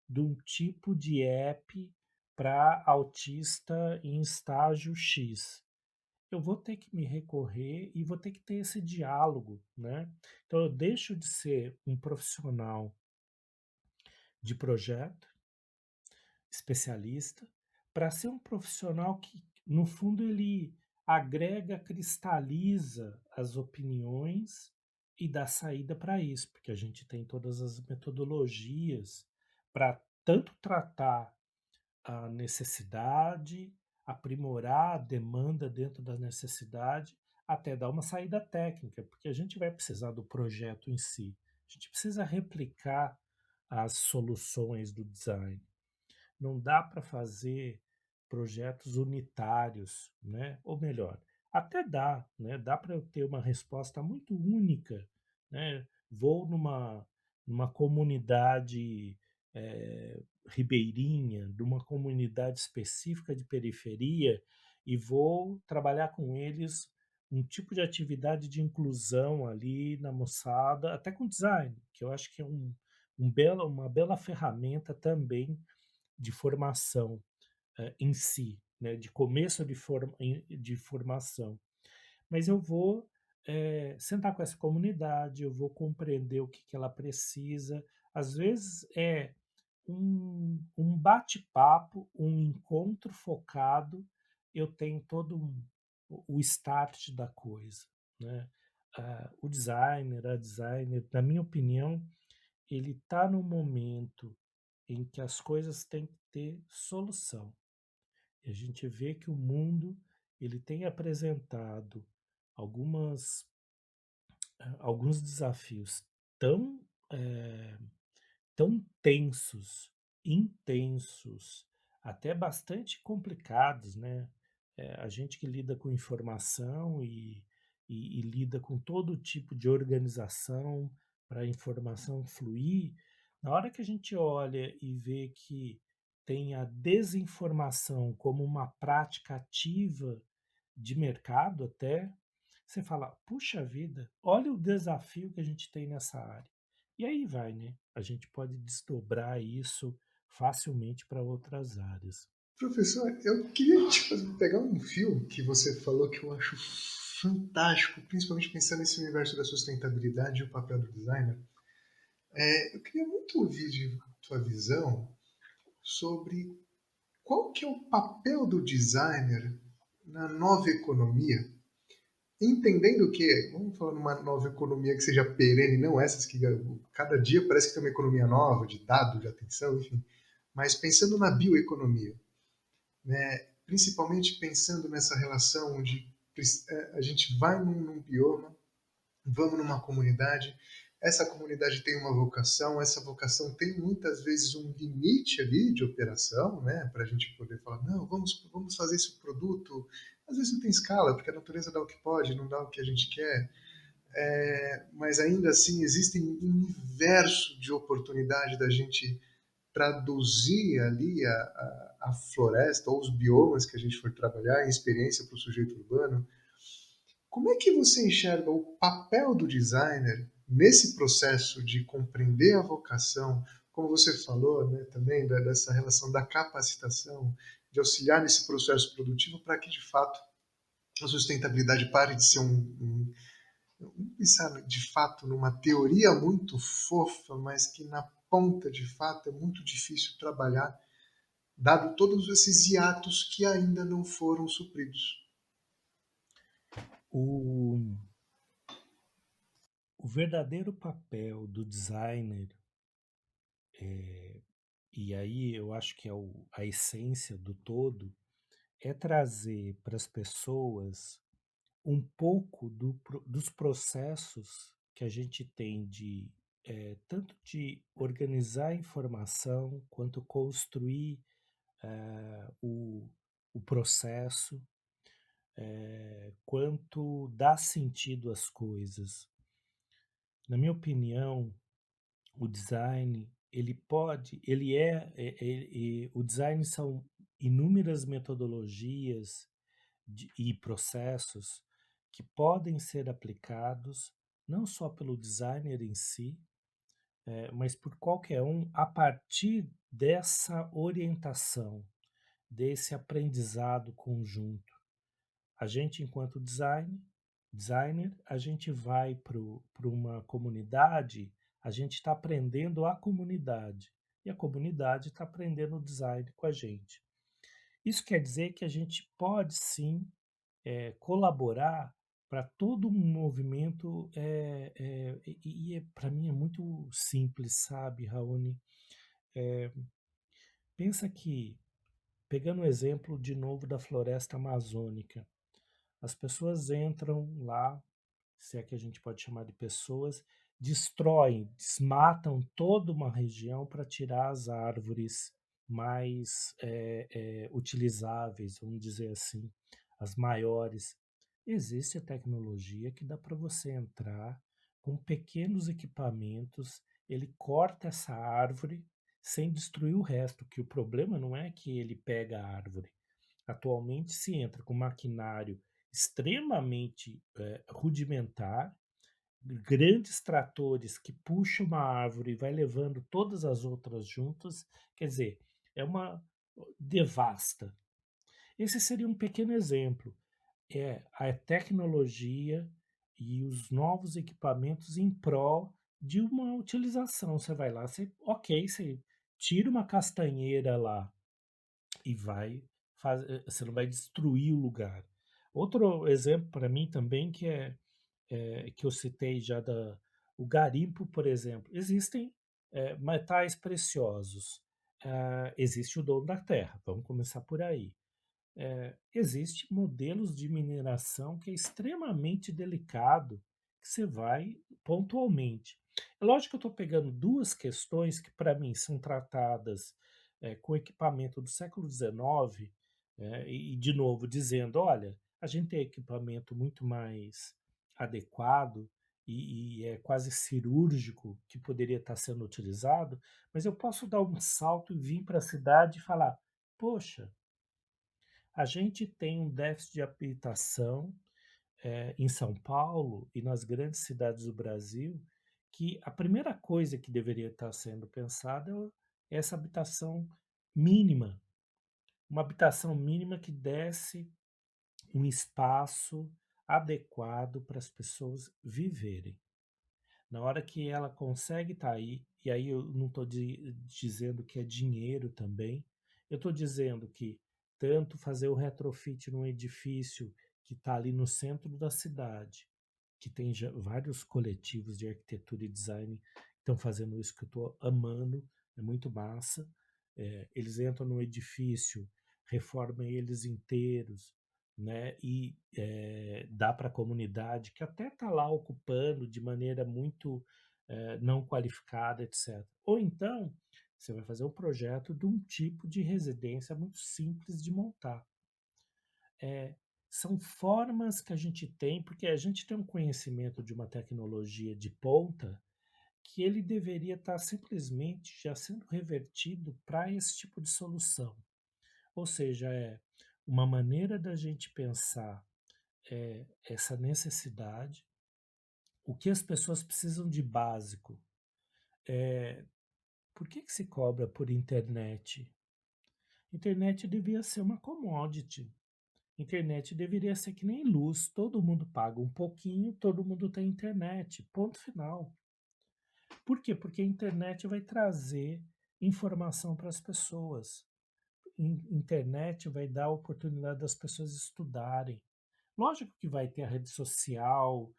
de um tipo de app para autista em estágio X. Eu vou ter que me recorrer e vou ter que ter esse diálogo, né? Então eu deixo de ser um profissional de projeto, especialista, para ser um profissional que, no fundo, ele agrega, cristaliza as opiniões e dá saída para isso, porque a gente tem todas as metodologias para tanto tratar a necessidade, aprimorar a demanda dentro da necessidade, até dar uma saída técnica, porque a gente vai precisar do projeto em si. A gente precisa replicar as soluções do design. Não dá para fazer projetos unitários, né? Ou melhor, até dá, né? Dá para eu ter uma resposta muito única, né? Vou numa comunidade ribeirinha, de uma comunidade específica de periferia e vou trabalhar com eles um tipo de atividade de inclusão ali na moçada, até com design, que eu acho que é uma bela ferramenta também de formação em si, né, de começo de formação. Mas eu vou sentar com essa comunidade, eu vou compreender o que ela precisa. Às vezes é um bate-papo, um encontro focado, eu tenho todo o start da coisa. Né? O designer, a designer, na minha opinião, ele está no momento em que as coisas têm que ter solução. E a gente vê que o mundo ele tem apresentado algumas, alguns desafios tão, tão tensos, intensos, até bastante complicados, né? A gente que lida com informação e lida com todo tipo de organização para a informação fluir, na hora que a gente olha e vê que tem a desinformação como uma prática ativa de mercado até, você fala, puxa vida, olha o desafio que a gente tem nessa área. E aí vai, né? A gente pode desdobrar isso facilmente para outras áreas. Professor, eu queria pegar um fio que você falou que eu acho fantástico, principalmente pensando nesse universo da sustentabilidade e o papel do designer. Eu queria muito ouvir de tua visão sobre qual que é o papel do designer na nova economia, entendendo que, vamos falar numa nova economia que seja perene, não essas que cada dia parece que tem uma economia nova, de dados, de atenção, enfim, mas pensando na bioeconomia, né? Principalmente pensando nessa relação onde a gente vai num bioma, vamos numa comunidade, essa comunidade tem uma vocação, essa vocação tem muitas vezes um limite ali de operação, né, para a gente poder falar, não, vamos fazer esse produto, às vezes não tem escala, porque a natureza dá o que pode, não dá o que a gente quer, mas ainda assim existem um universo de oportunidade da gente traduzir ali a floresta ou os biomas que a gente for trabalhar em experiência para o sujeito urbano, como é que você enxerga o papel do designer nesse processo de compreender a vocação, como você falou, né, também dessa relação da capacitação, de auxiliar nesse processo produtivo para que de fato a sustentabilidade pare de ser pensar de fato numa teoria muito fofa, mas que na ponta de fato é muito difícil trabalhar, dado todos esses hiatos que ainda não foram supridos. O, o verdadeiro papel do designer, e aí eu acho que é a essência do todo, é trazer para as pessoas um pouco dos processos que a gente tem de tanto de organizar a informação quanto construir o processo, quanto dar sentido às coisas. Na minha opinião, o design o design são inúmeras metodologias e processos que podem ser aplicados não só pelo designer em si, mas por qualquer um a partir dessa orientação, desse aprendizado conjunto. A gente, enquanto designer, a gente vai para uma comunidade, a gente está aprendendo a comunidade, e a comunidade está aprendendo o design com a gente. Isso quer dizer que a gente pode sim colaborar para todo um movimento, para mim é muito simples, sabe, Raoni? Pensa que, pegando o exemplo de novo da floresta amazônica, as pessoas entram lá, se é que a gente pode chamar de pessoas, destroem, desmatam toda uma região para tirar as árvores mais utilizáveis, vamos dizer assim, as maiores. Existe a tecnologia que dá para você entrar com pequenos equipamentos, ele corta essa árvore sem destruir o resto, que o problema não é que ele pega a árvore. Atualmente se entra com maquinário extremamente rudimentar, grandes tratores que puxam uma árvore e vai levando todas as outras juntas, quer dizer, é uma devasta. Esse seria um pequeno exemplo. É a tecnologia e os novos equipamentos em prol de uma utilização. Você vai lá, você tira uma castanheira lá e você não vai destruir o lugar. Outro exemplo para mim também que eu citei já o garimpo, por exemplo. Existem metais preciosos. Existe o dono da terra. Vamos começar por aí. Existe modelos de mineração que é extremamente delicado, que você vai pontualmente. É lógico que eu estou pegando duas questões que, para mim, são tratadas com equipamento do século XIX, de novo, dizendo: olha, a gente tem equipamento muito mais adequado e é quase cirúrgico que poderia estar sendo utilizado, mas eu posso dar um salto e vir para a cidade e falar: poxa, a gente tem um déficit de habitação em São Paulo e nas grandes cidades do Brasil, que a primeira coisa que deveria estar sendo pensada é essa habitação mínima, uma habitação mínima que desse um espaço adequado para as pessoas viverem. Na hora que ela consegue estar aí, e aí eu não estou dizendo que é dinheiro também, eu estou dizendo que tanto fazer o retrofit num edifício que está ali no centro da cidade, que tem já vários coletivos de arquitetura e design que estão fazendo isso que eu estou amando, é muito massa. Eles entram no edifício, reformam eles inteiros, né? E dá para a comunidade que até está lá ocupando de maneira muito não qualificada, etc. Ou então você vai fazer um projeto de um tipo de residência muito simples de montar. É, são formas que a gente tem, porque a gente tem um conhecimento de uma tecnologia de ponta que ele deveria estar simplesmente já sendo revertido para esse tipo de solução. Ou seja, é uma maneira da gente pensar essa necessidade, o que as pessoas precisam de básico. Por que se cobra por internet? Internet devia ser uma commodity. Internet deveria ser que nem luz, todo mundo paga um pouquinho, todo mundo tem internet, ponto final. Por quê? Porque a internet vai trazer informação para as pessoas. Internet vai dar a oportunidade das pessoas estudarem. Lógico que vai ter a rede social,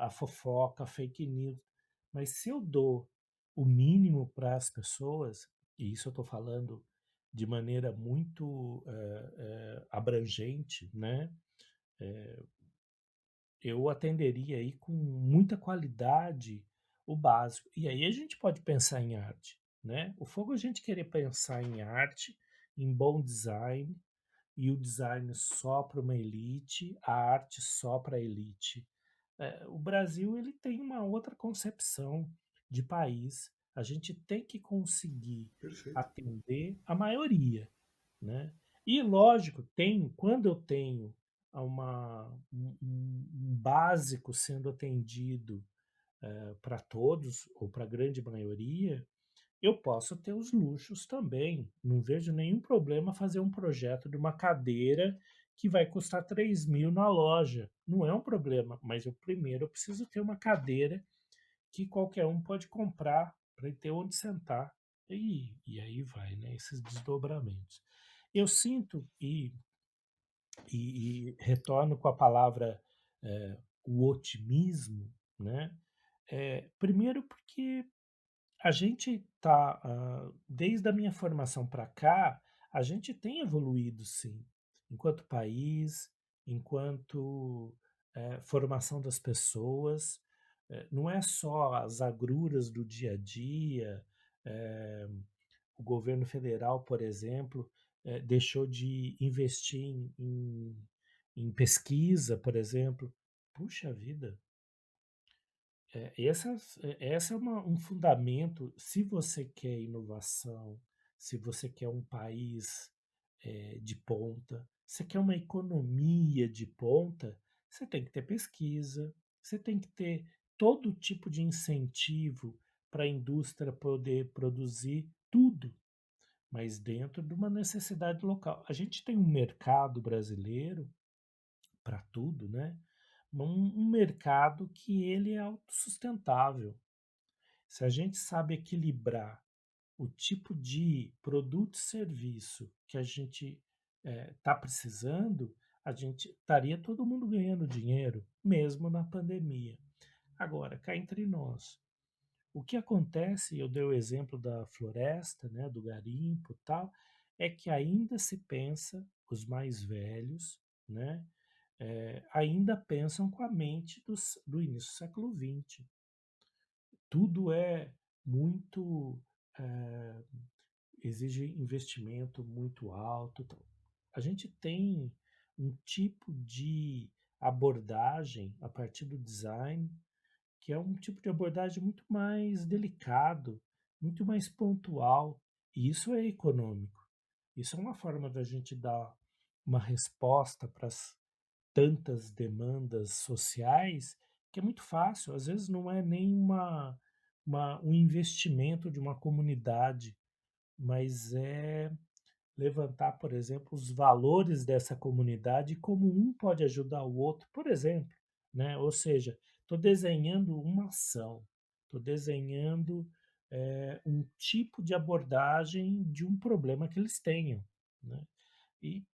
a fofoca, a fake news, mas se eu dou o mínimo para as pessoas, e isso eu estou falando de maneira muito abrangente, né? Eu atenderia aí com muita qualidade o básico. E aí a gente pode pensar em arte, né? O fogo a gente querer pensar em arte, em bom design, e o design só para uma elite, a arte só para a elite. O Brasil ele tem uma outra concepção de país. A gente tem que conseguir Perfeito. atender a maioria, né? E lógico, quando eu tenho um básico sendo atendido para todos ou para a grande maioria, eu posso ter os luxos também. Não vejo nenhum problema fazer um projeto de uma cadeira que vai custar 3.000 na loja. Não é um problema, mas eu primeiro eu preciso ter uma cadeira que qualquer um pode comprar para ter onde sentar. E aí vai, né? Esses desdobramentos. Eu sinto e retorno com a palavra o otimismo, né? Primeiro porque a gente tá, desde a minha formação para cá, a gente tem evoluído sim, enquanto país, enquanto formação das pessoas. Não é só as agruras do dia a dia. eh, o governo federal, por exemplo, deixou de investir em pesquisa, por exemplo. Puxa vida, essa é um fundamento. Se você quer inovação, se você quer um país de ponta, você quer uma economia de ponta, você tem que ter pesquisa, você tem que ter todo tipo de incentivo para a indústria poder produzir tudo, mas dentro de uma necessidade local. A gente tem um mercado brasileiro para tudo, né? Um mercado que ele é autossustentável. Se a gente sabe equilibrar o tipo de produto e serviço que a gente está precisando, a gente estaria todo mundo ganhando dinheiro, mesmo na pandemia. Agora, cá entre nós, o que acontece, eu dei o exemplo da floresta, né, do garimpo e tal, é que ainda se pensa, os mais velhos, né, ainda pensam com a mente do início do século XX. Tudo é muito. eh, exige investimento muito alto. Então, a gente tem um tipo de abordagem a partir do design que é um tipo de abordagem muito mais delicado, muito mais pontual, e isso é econômico. Isso é uma forma da gente dar uma resposta para as tantas demandas sociais que é muito fácil. Às vezes não é nem um investimento de uma comunidade, mas é levantar, por exemplo, os valores dessa comunidade e como um pode ajudar o outro, por exemplo, né? Ou seja, estou desenhando uma ação, estou desenhando um tipo de abordagem de um problema que eles tenham, né? E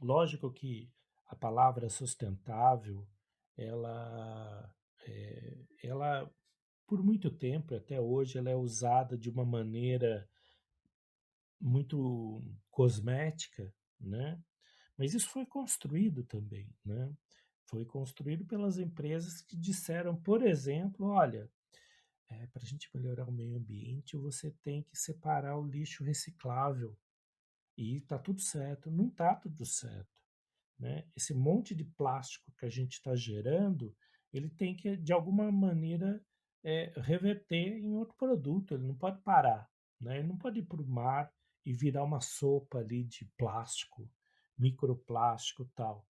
lógico que a palavra sustentável, ela, ela por muito tempo, até hoje, ela é usada de uma maneira muito cosmética, né? Mas isso foi construído também, né? Foi construído pelas empresas que disseram, por exemplo, olha, para a gente melhorar o meio ambiente, você tem que separar o lixo reciclável e tá tudo certo. Não tá tudo certo, né? Esse monte de plástico que a gente está gerando, ele tem que, de alguma maneira, reverter em outro produto, ele não pode parar, né? Ele não pode ir para o mar e virar uma sopa ali de plástico, microplástico e tal.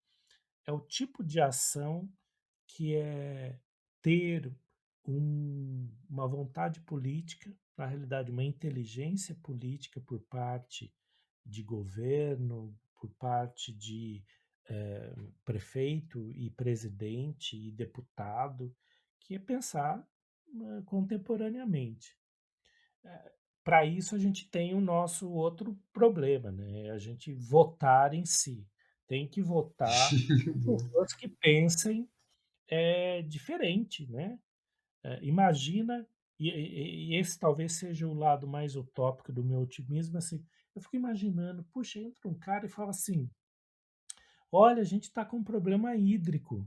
É o tipo de ação que é ter uma vontade política, na realidade, uma inteligência política por parte de governo, por parte de prefeito e presidente e deputado, que é pensar contemporaneamente. Para isso, a gente tem o nosso outro problema, né? A gente votar em si. Tem que votar em pessoas que pensem diferente, né? Imagina, e esse talvez seja o lado mais utópico do meu otimismo, assim, eu fico imaginando, puxa, entra um cara e fala assim, olha, a gente está com um problema hídrico.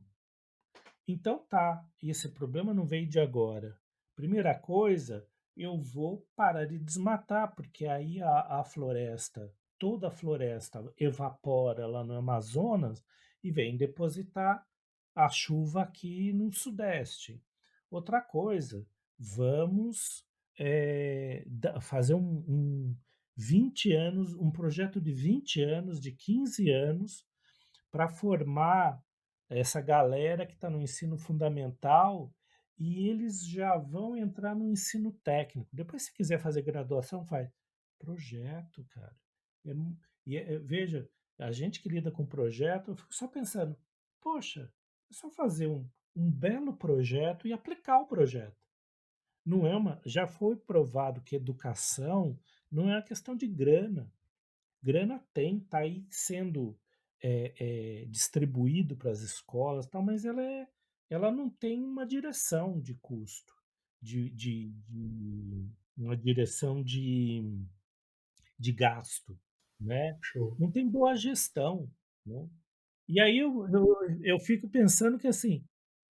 Então tá, esse problema não veio de agora. Primeira coisa, eu vou parar de desmatar, porque aí a floresta, toda a floresta evapora lá no Amazonas e vem depositar a chuva aqui no Sudeste. Outra coisa, vamos fazer 20 anos, um projeto de 20 anos, de 15 anos, para formar essa galera que está no ensino fundamental e eles já vão entrar no ensino técnico. Depois, se quiser fazer graduação, faz projeto, cara. É veja, a gente que lida com projeto, eu fico só pensando, poxa, é só fazer um belo projeto e aplicar o projeto. Não é uma, já foi provado que educação não é uma questão de grana. Grana tem, está aí sendo distribuído para as escolas, tal, mas ela não tem uma direção de custo, uma direção de gasto, né? Show. Não tem boa gestão, né? E aí eu fico pensando que assim,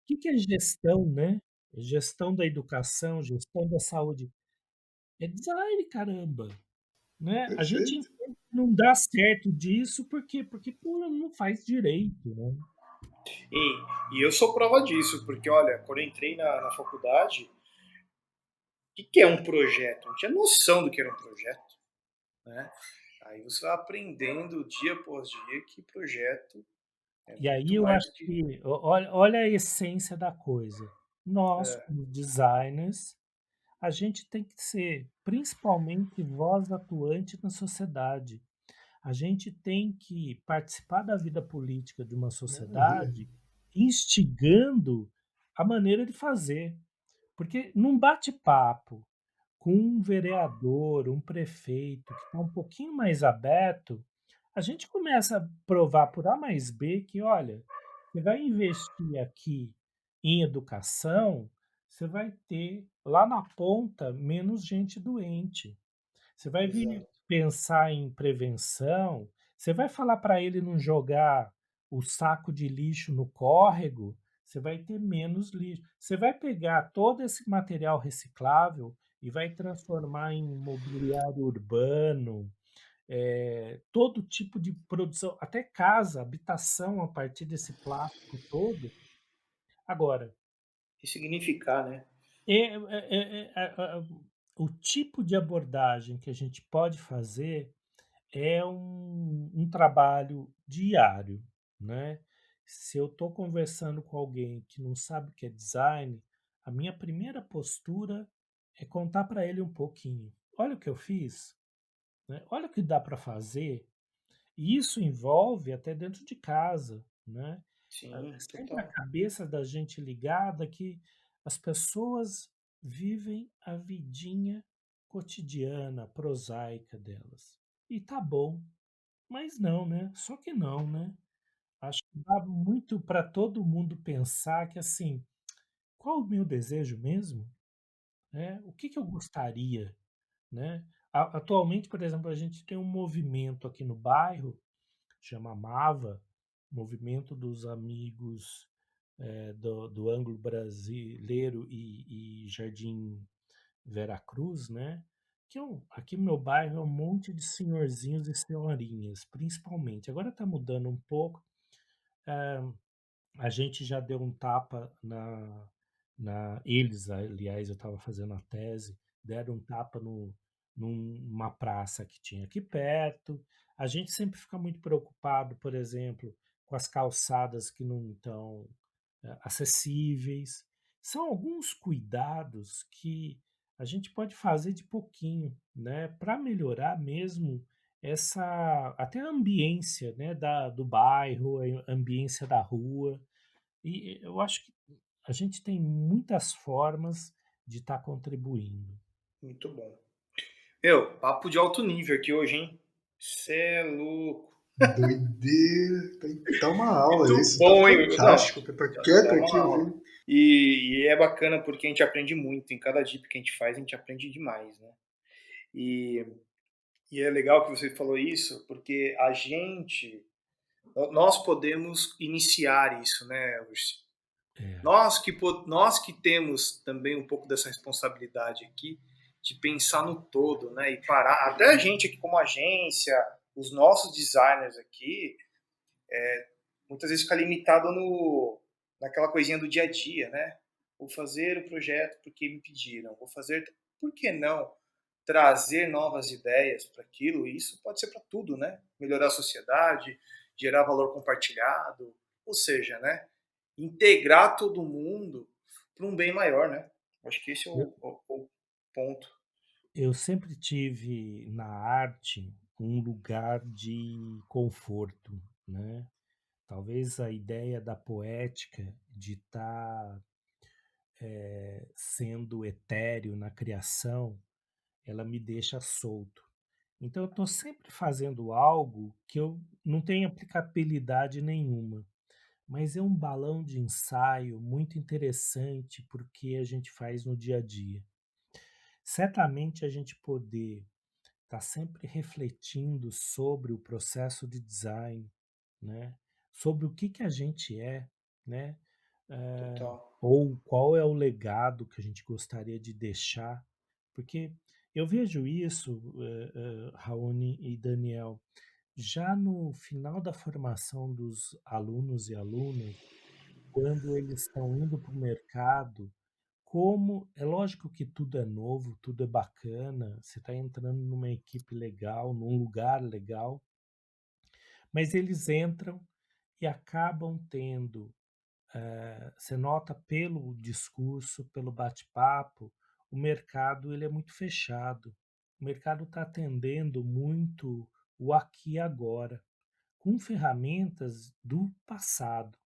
o que é gestão, né? Gestão da educação, gestão da saúde. É design, caramba! Né? A gente Perfeito. entende que não dá certo disso, por quê? Porque pô, não faz direito, né? E eu sou prova disso, porque olha, quando eu entrei na faculdade, o que é um projeto? Eu não tinha noção do que era um projeto, né? Aí você vai aprendendo dia após dia que projeto é E aí muito eu mais acho do que. que, olha a essência da coisa. Nós, É, como designers, a gente tem que ser principalmente voz atuante na sociedade. A gente tem que participar da vida política de uma Maravilha. sociedade instigando a maneira de fazer. Porque num bate-papo com um vereador, um prefeito que está um pouquinho mais aberto, a gente começa a provar por A mais B que, olha, você vai investir aqui em educação, você vai ter lá na ponta menos gente doente. Você vai vir exato. pensar em prevenção, você vai falar para ele não jogar o saco de lixo no córrego, você vai ter menos lixo. Você vai pegar todo esse material reciclável e vai transformar em mobiliário urbano, todo tipo de produção, até casa, habitação a partir desse plástico todo. Agora, E significar, né? o tipo de abordagem que a gente pode fazer é um trabalho diário, né? Se eu estou conversando com alguém que não sabe o que é design, a minha primeira postura é contar para ele um pouquinho. Olha o que eu fiz, né? Olha o que dá para fazer. E isso envolve até dentro de casa, né? Sim, Sempre a total. cabeça da gente ligada que as pessoas vivem a vidinha cotidiana, prosaica delas. E tá bom, mas não, né? Só que não, né? Acho que dá muito para todo mundo pensar que assim, qual o meu desejo mesmo? Né? O que que eu gostaria, né? Atualmente, por exemplo, a gente tem um movimento aqui no bairro, chama MAVA, Movimento dos Amigos do Ângulo Brasileiro e Jardim Veracruz, né? Aqui no meu bairro é um monte de senhorzinhos e senhorinhas, principalmente. Agora está mudando um pouco. A gente já deu um tapa Eles, aliás, eu estava fazendo a tese, deram um tapa numa praça que tinha aqui perto. A gente sempre fica muito preocupado, por exemplo, com as calçadas que não estão acessíveis. São alguns cuidados que a gente pode fazer de pouquinho, né, para melhorar mesmo essa até a ambiência, né, do bairro, a ambiência da rua. E eu acho que a gente tem muitas formas de estar contribuindo. Muito bom. Meu, papo de alto nível aqui hoje, hein? Cê é louco. Doideira. Tá uma aula, Muito isso tá bom, hein? Não, fantástico. Tá quieto tá aqui uma aula. ouvindo. E é bacana porque a gente aprende muito. Em cada dica que a gente faz, a gente aprende demais, né? E, e é legal que você falou isso, porque nós podemos iniciar isso, né, Ursi? É, Nós que temos também um pouco dessa responsabilidade aqui de pensar no todo, né? E parar, até a gente aqui como agência, os nossos designers aqui, muitas vezes fica limitado naquela coisinha do dia a dia, né? Vou fazer o projeto porque me pediram, vou fazer, por que não trazer novas ideias para aquilo? E isso pode ser para tudo, né? Melhorar a sociedade, gerar valor compartilhado, ou seja, né? Integrar todo mundo para um bem maior, né? Acho que esse é Eu, o ponto. eu sempre tive na arte um lugar de conforto, né? Talvez a ideia da poética de estar sendo etéreo na criação, ela me deixa solto. Então eu estou sempre fazendo algo que eu não tenho aplicabilidade nenhuma, mas é um balão de ensaio muito interessante porque a gente faz no dia a dia. Certamente a gente poder estar sempre refletindo sobre o processo de design, né? Sobre o que a gente é, né? Total. Ou qual é o legado que a gente gostaria de deixar, porque eu vejo isso, Raoni e Daniel, já no final da formação dos alunos e alunas, quando eles estão indo para o mercado, como é lógico que tudo é novo, tudo é bacana, você está entrando numa equipe legal, num lugar legal, mas eles entram e acabam tendo, você nota pelo discurso, pelo bate-papo, o mercado ele é muito fechado. O mercado está atendendo muito o aqui e agora, com ferramentas do passado.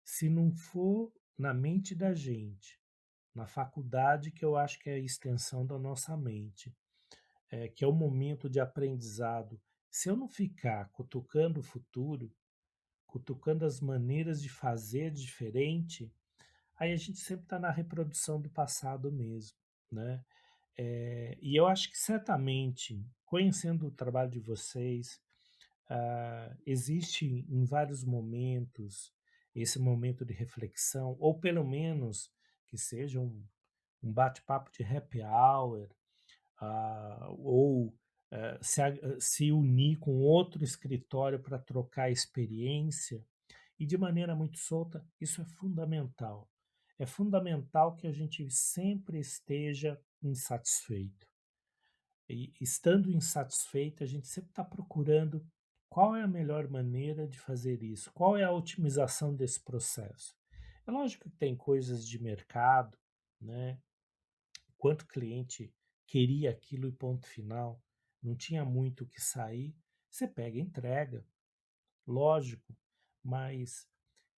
Se não for na mente da gente, na faculdade, que eu acho que é a extensão da nossa mente, que é o momento de aprendizado. Se eu não ficar cutucando o futuro, cutucando as maneiras de fazer diferente, aí a gente sempre está na reprodução do passado mesmo, né? E eu acho que certamente, conhecendo o trabalho de vocês, existe em vários momentos esse momento de reflexão, ou pelo menos que seja um bate-papo de happy hour, ou se unir com outro escritório para trocar experiência, e de maneira muito solta, isso é fundamental. É fundamental que a gente sempre esteja insatisfeito. E estando insatisfeito, a gente sempre está procurando qual é a melhor maneira de fazer isso, qual é a otimização desse processo. É lógico que tem coisas de mercado, né? Quanto cliente queria aquilo e ponto final, não tinha muito o que sair, você pega e entrega, lógico, mas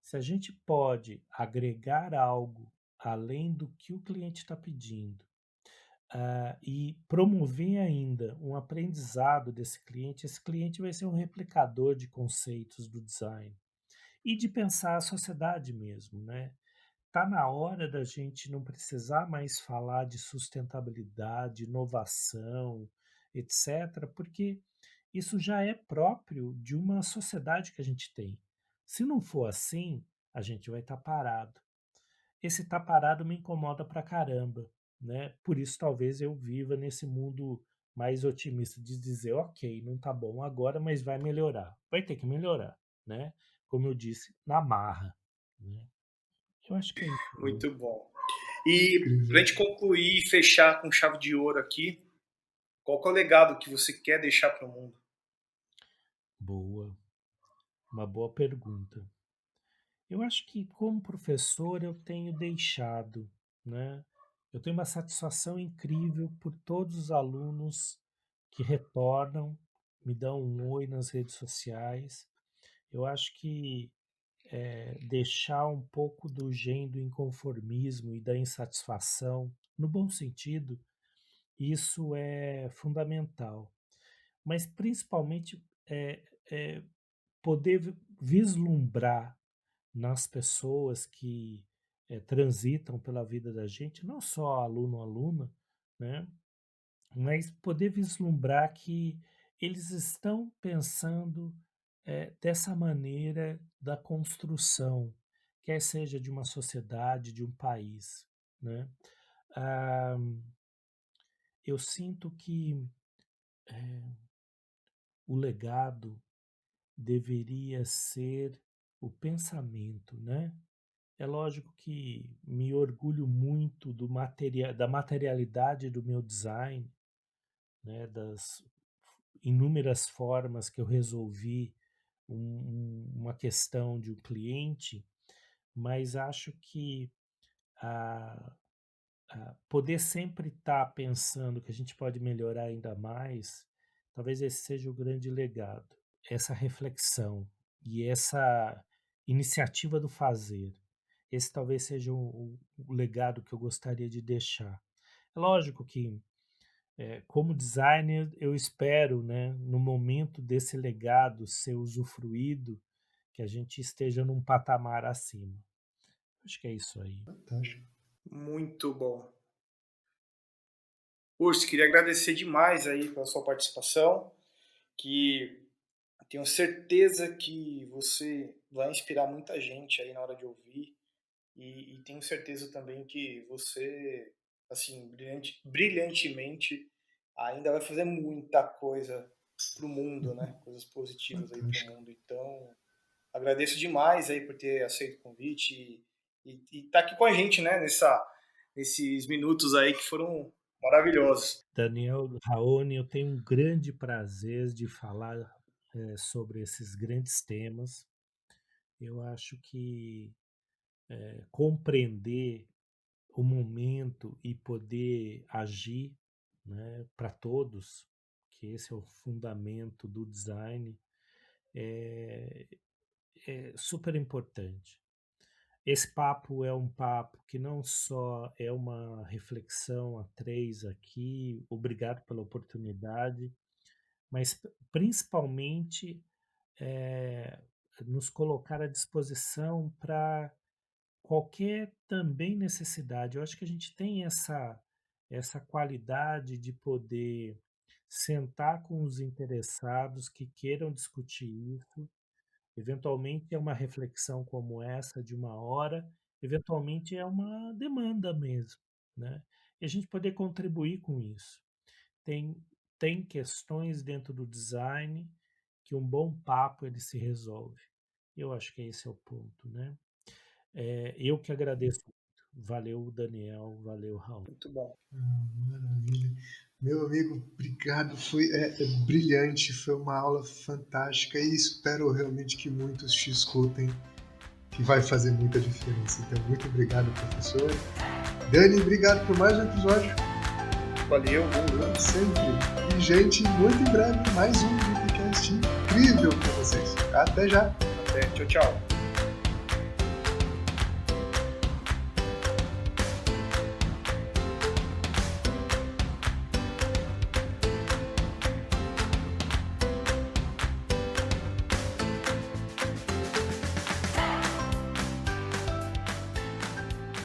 se a gente pode agregar algo além do que o cliente está pedindo, e promover ainda um aprendizado desse cliente, esse cliente vai ser um replicador de conceitos do design e de pensar a sociedade mesmo, né? Tá na hora da gente não precisar mais falar de sustentabilidade, inovação, etc., porque isso já é próprio de uma sociedade que a gente tem. Se não for assim, a gente vai estar parado. Esse tá parado me incomoda pra caramba, né? Por isso talvez eu viva nesse mundo mais otimista de dizer, ok, não tá bom agora, mas vai melhorar. Vai ter que melhorar, né? Como eu disse, na marra, né? Eu acho que é isso aí. Muito bom. E para a Incrível. gente concluir e fechar com chave de ouro aqui, qual que é o legado que você quer deixar para o mundo? Boa, uma boa pergunta. Eu acho que como professor eu tenho deixado, né? Eu tenho uma satisfação incrível por todos os alunos que retornam, me dão um oi nas redes sociais. Eu acho que deixar um pouco do gene do inconformismo e da insatisfação, no bom sentido, isso é fundamental. Mas principalmente é poder vislumbrar nas pessoas que transitam pela vida da gente, não só aluno, aluna, né? Mas poder vislumbrar que eles estão pensando dessa maneira da construção, quer seja de uma sociedade, de um país, né? Ah, eu sinto que o legado deveria ser o pensamento, né? É lógico que me orgulho muito da materialidade do meu design, né? Das inúmeras formas que eu resolvi uma questão de um cliente, mas acho que a, poder sempre estar pensando que a gente pode melhorar ainda mais, talvez esse seja o grande legado, essa reflexão e essa iniciativa do fazer. Esse talvez seja o legado que eu gostaria de deixar. É lógico que, como designer, eu espero, né, no momento desse legado ser usufruído, que a gente esteja num patamar acima. Acho que é isso aí. Fantástico. Muito bom. Urso, queria agradecer demais aí pela sua participação, que tenho certeza que você vai inspirar muita gente aí na hora de ouvir e tenho certeza também que você, assim, brilhantemente ainda vai fazer muita coisa pro mundo, né? Coisas positivas aí pro Fantástico. mundo. Então, agradeço demais aí por ter aceito o convite e tá aqui com a gente, né? Nesses minutos aí que foram maravilhosos. Daniel Raoni, eu tenho um grande prazer de falar sobre esses grandes temas. Eu acho que compreender o momento e poder agir, né, para todos, que esse é o fundamento do design, é, é super importante. Esse papo é um papo que não só é uma reflexão a três aqui, obrigado pela oportunidade, mas principalmente eh, nos colocar à disposição para qualquer também necessidade. Eu acho que a gente tem essa qualidade de poder sentar com os interessados que queiram discutir isso. Eventualmente é uma reflexão como essa de uma hora, eventualmente é uma demanda mesmo, né? E a gente poder contribuir com isso. Tem, tem questões dentro do design que um bom papo ele se resolve. Eu acho que esse é o ponto, né? Eu que agradeço muito. Valeu, Daniel. Valeu, Raul. Muito bom. Maravilha. Meu amigo, obrigado. Foi brilhante, foi uma aula fantástica e espero realmente que muitos te escutem, que vai fazer muita diferença. Então, muito obrigado, professor. Dani, obrigado por mais um episódio. Valeu, valeu. Sempre. E, gente, muito em breve, mais um podcast incrível para vocês. Até já. Até, tchau, tchau.